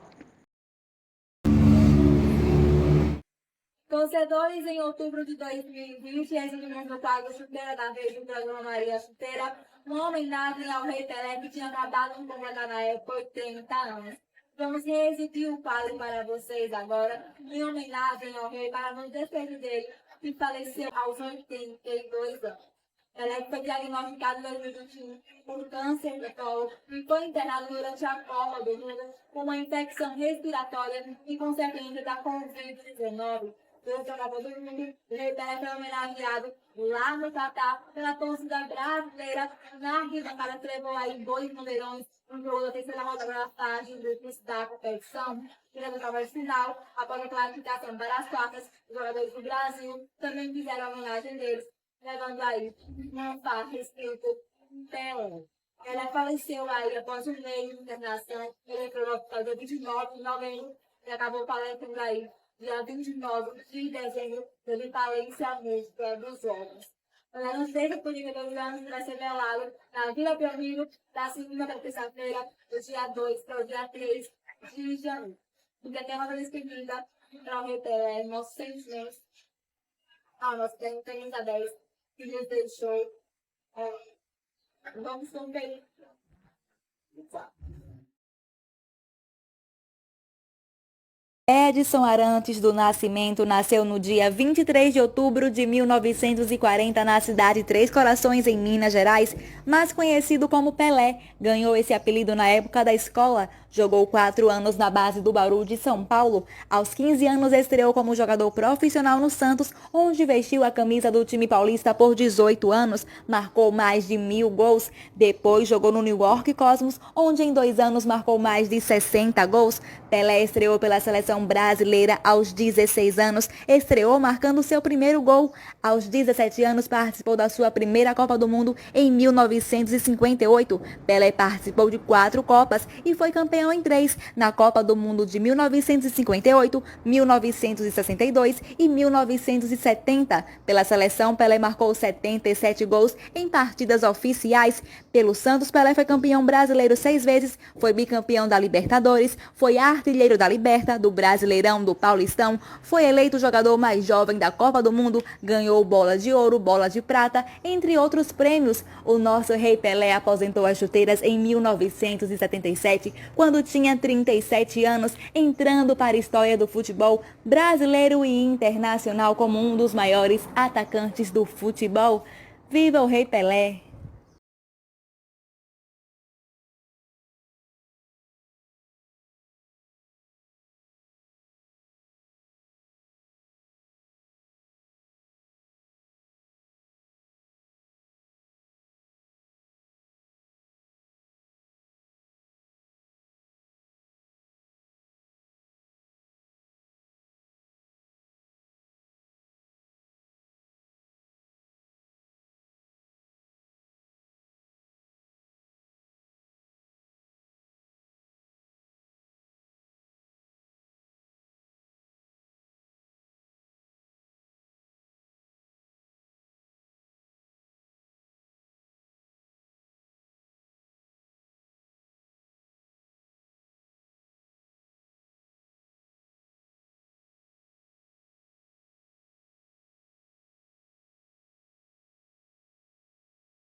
Torcedores, em outubro de 2020, recebemos no quadro Chuteira da Vez do programa Maria Chuteira uma homenagem ao Rei Pelé, que tinha acabado de completar na época 80 anos. Vamos reexibir o quadro para vocês agora, em homenagem ao Rei, para nos despedir dele, que faleceu aos 82 anos. Pelé foi diagnosticado em 2021 por câncer de colo e foi internado durante a Copa do Mundo com uma infecção respiratória e consequência da Covid-19. Durante a Copa do Mundo, o Rei Pelé foi homenageado lá no Catar pela torcida brasileira na arquibancada que levou aí 2 bandeirões no jogo da terceira rodada da fase de grupos da competição. Durante a prova final, após a classificação para as quartas, os jogadores do Brasil também fizeram a homenagem deles, levando aí uma faixa escrito Pelé. Ela faleceu aí após um mês de internação. Ele entrou no hospital dia 29 de novembro e acabou falecendo aí dia 29 de dezembro, devido à falência múltipla dos órgãos. Ela não seja por 22 anos, vai ser velado na Vila Belmiro, da segunda para terça-feira, do dia 2 para o dia 3 de janeiro. E aqui é uma despedida para o Rei Pelé, nossos sentimentos ao nosso Camisa 10, que nos deixou. Vamos conferir. Edson Arantes do Nascimento nasceu no dia 23 de outubro de 1940 na cidade de Três Corações, em Minas Gerais, mais conhecido como Pelé. Ganhou esse apelido na época da escola. Jogou 4 anos na base do Bauru de São Paulo. Aos 15 anos estreou como jogador profissional no Santos, onde vestiu a camisa do time paulista por 18 anos. Marcou mais de 1.000 gols. Depois jogou no New York Cosmos, onde em 2 anos marcou mais de 60 gols. Pelé estreou pela seleção brasileira aos 16 anos. Estreou marcando seu primeiro gol. Aos 17 anos participou da sua primeira Copa do Mundo em 1958. Pelé participou de 4 Copas e foi campeão em 3, na Copa do Mundo de 1958, 1962 e 1970. Pela seleção, Pelé marcou 77 gols em partidas oficiais. Pelo Santos, Pelé foi campeão brasileiro 6 vezes, foi bicampeão da Libertadores, foi artilheiro da Liberta, do Brasileirão, do Paulistão, foi eleito o jogador mais jovem da Copa do Mundo, ganhou bola de ouro, bola de prata, entre outros prêmios. O nosso Rei Pelé aposentou as chuteiras em 1977, quando tinha 37 anos, entrando para a história do futebol brasileiro e internacional como um dos maiores atacantes do futebol. Viva o Rei Pelé!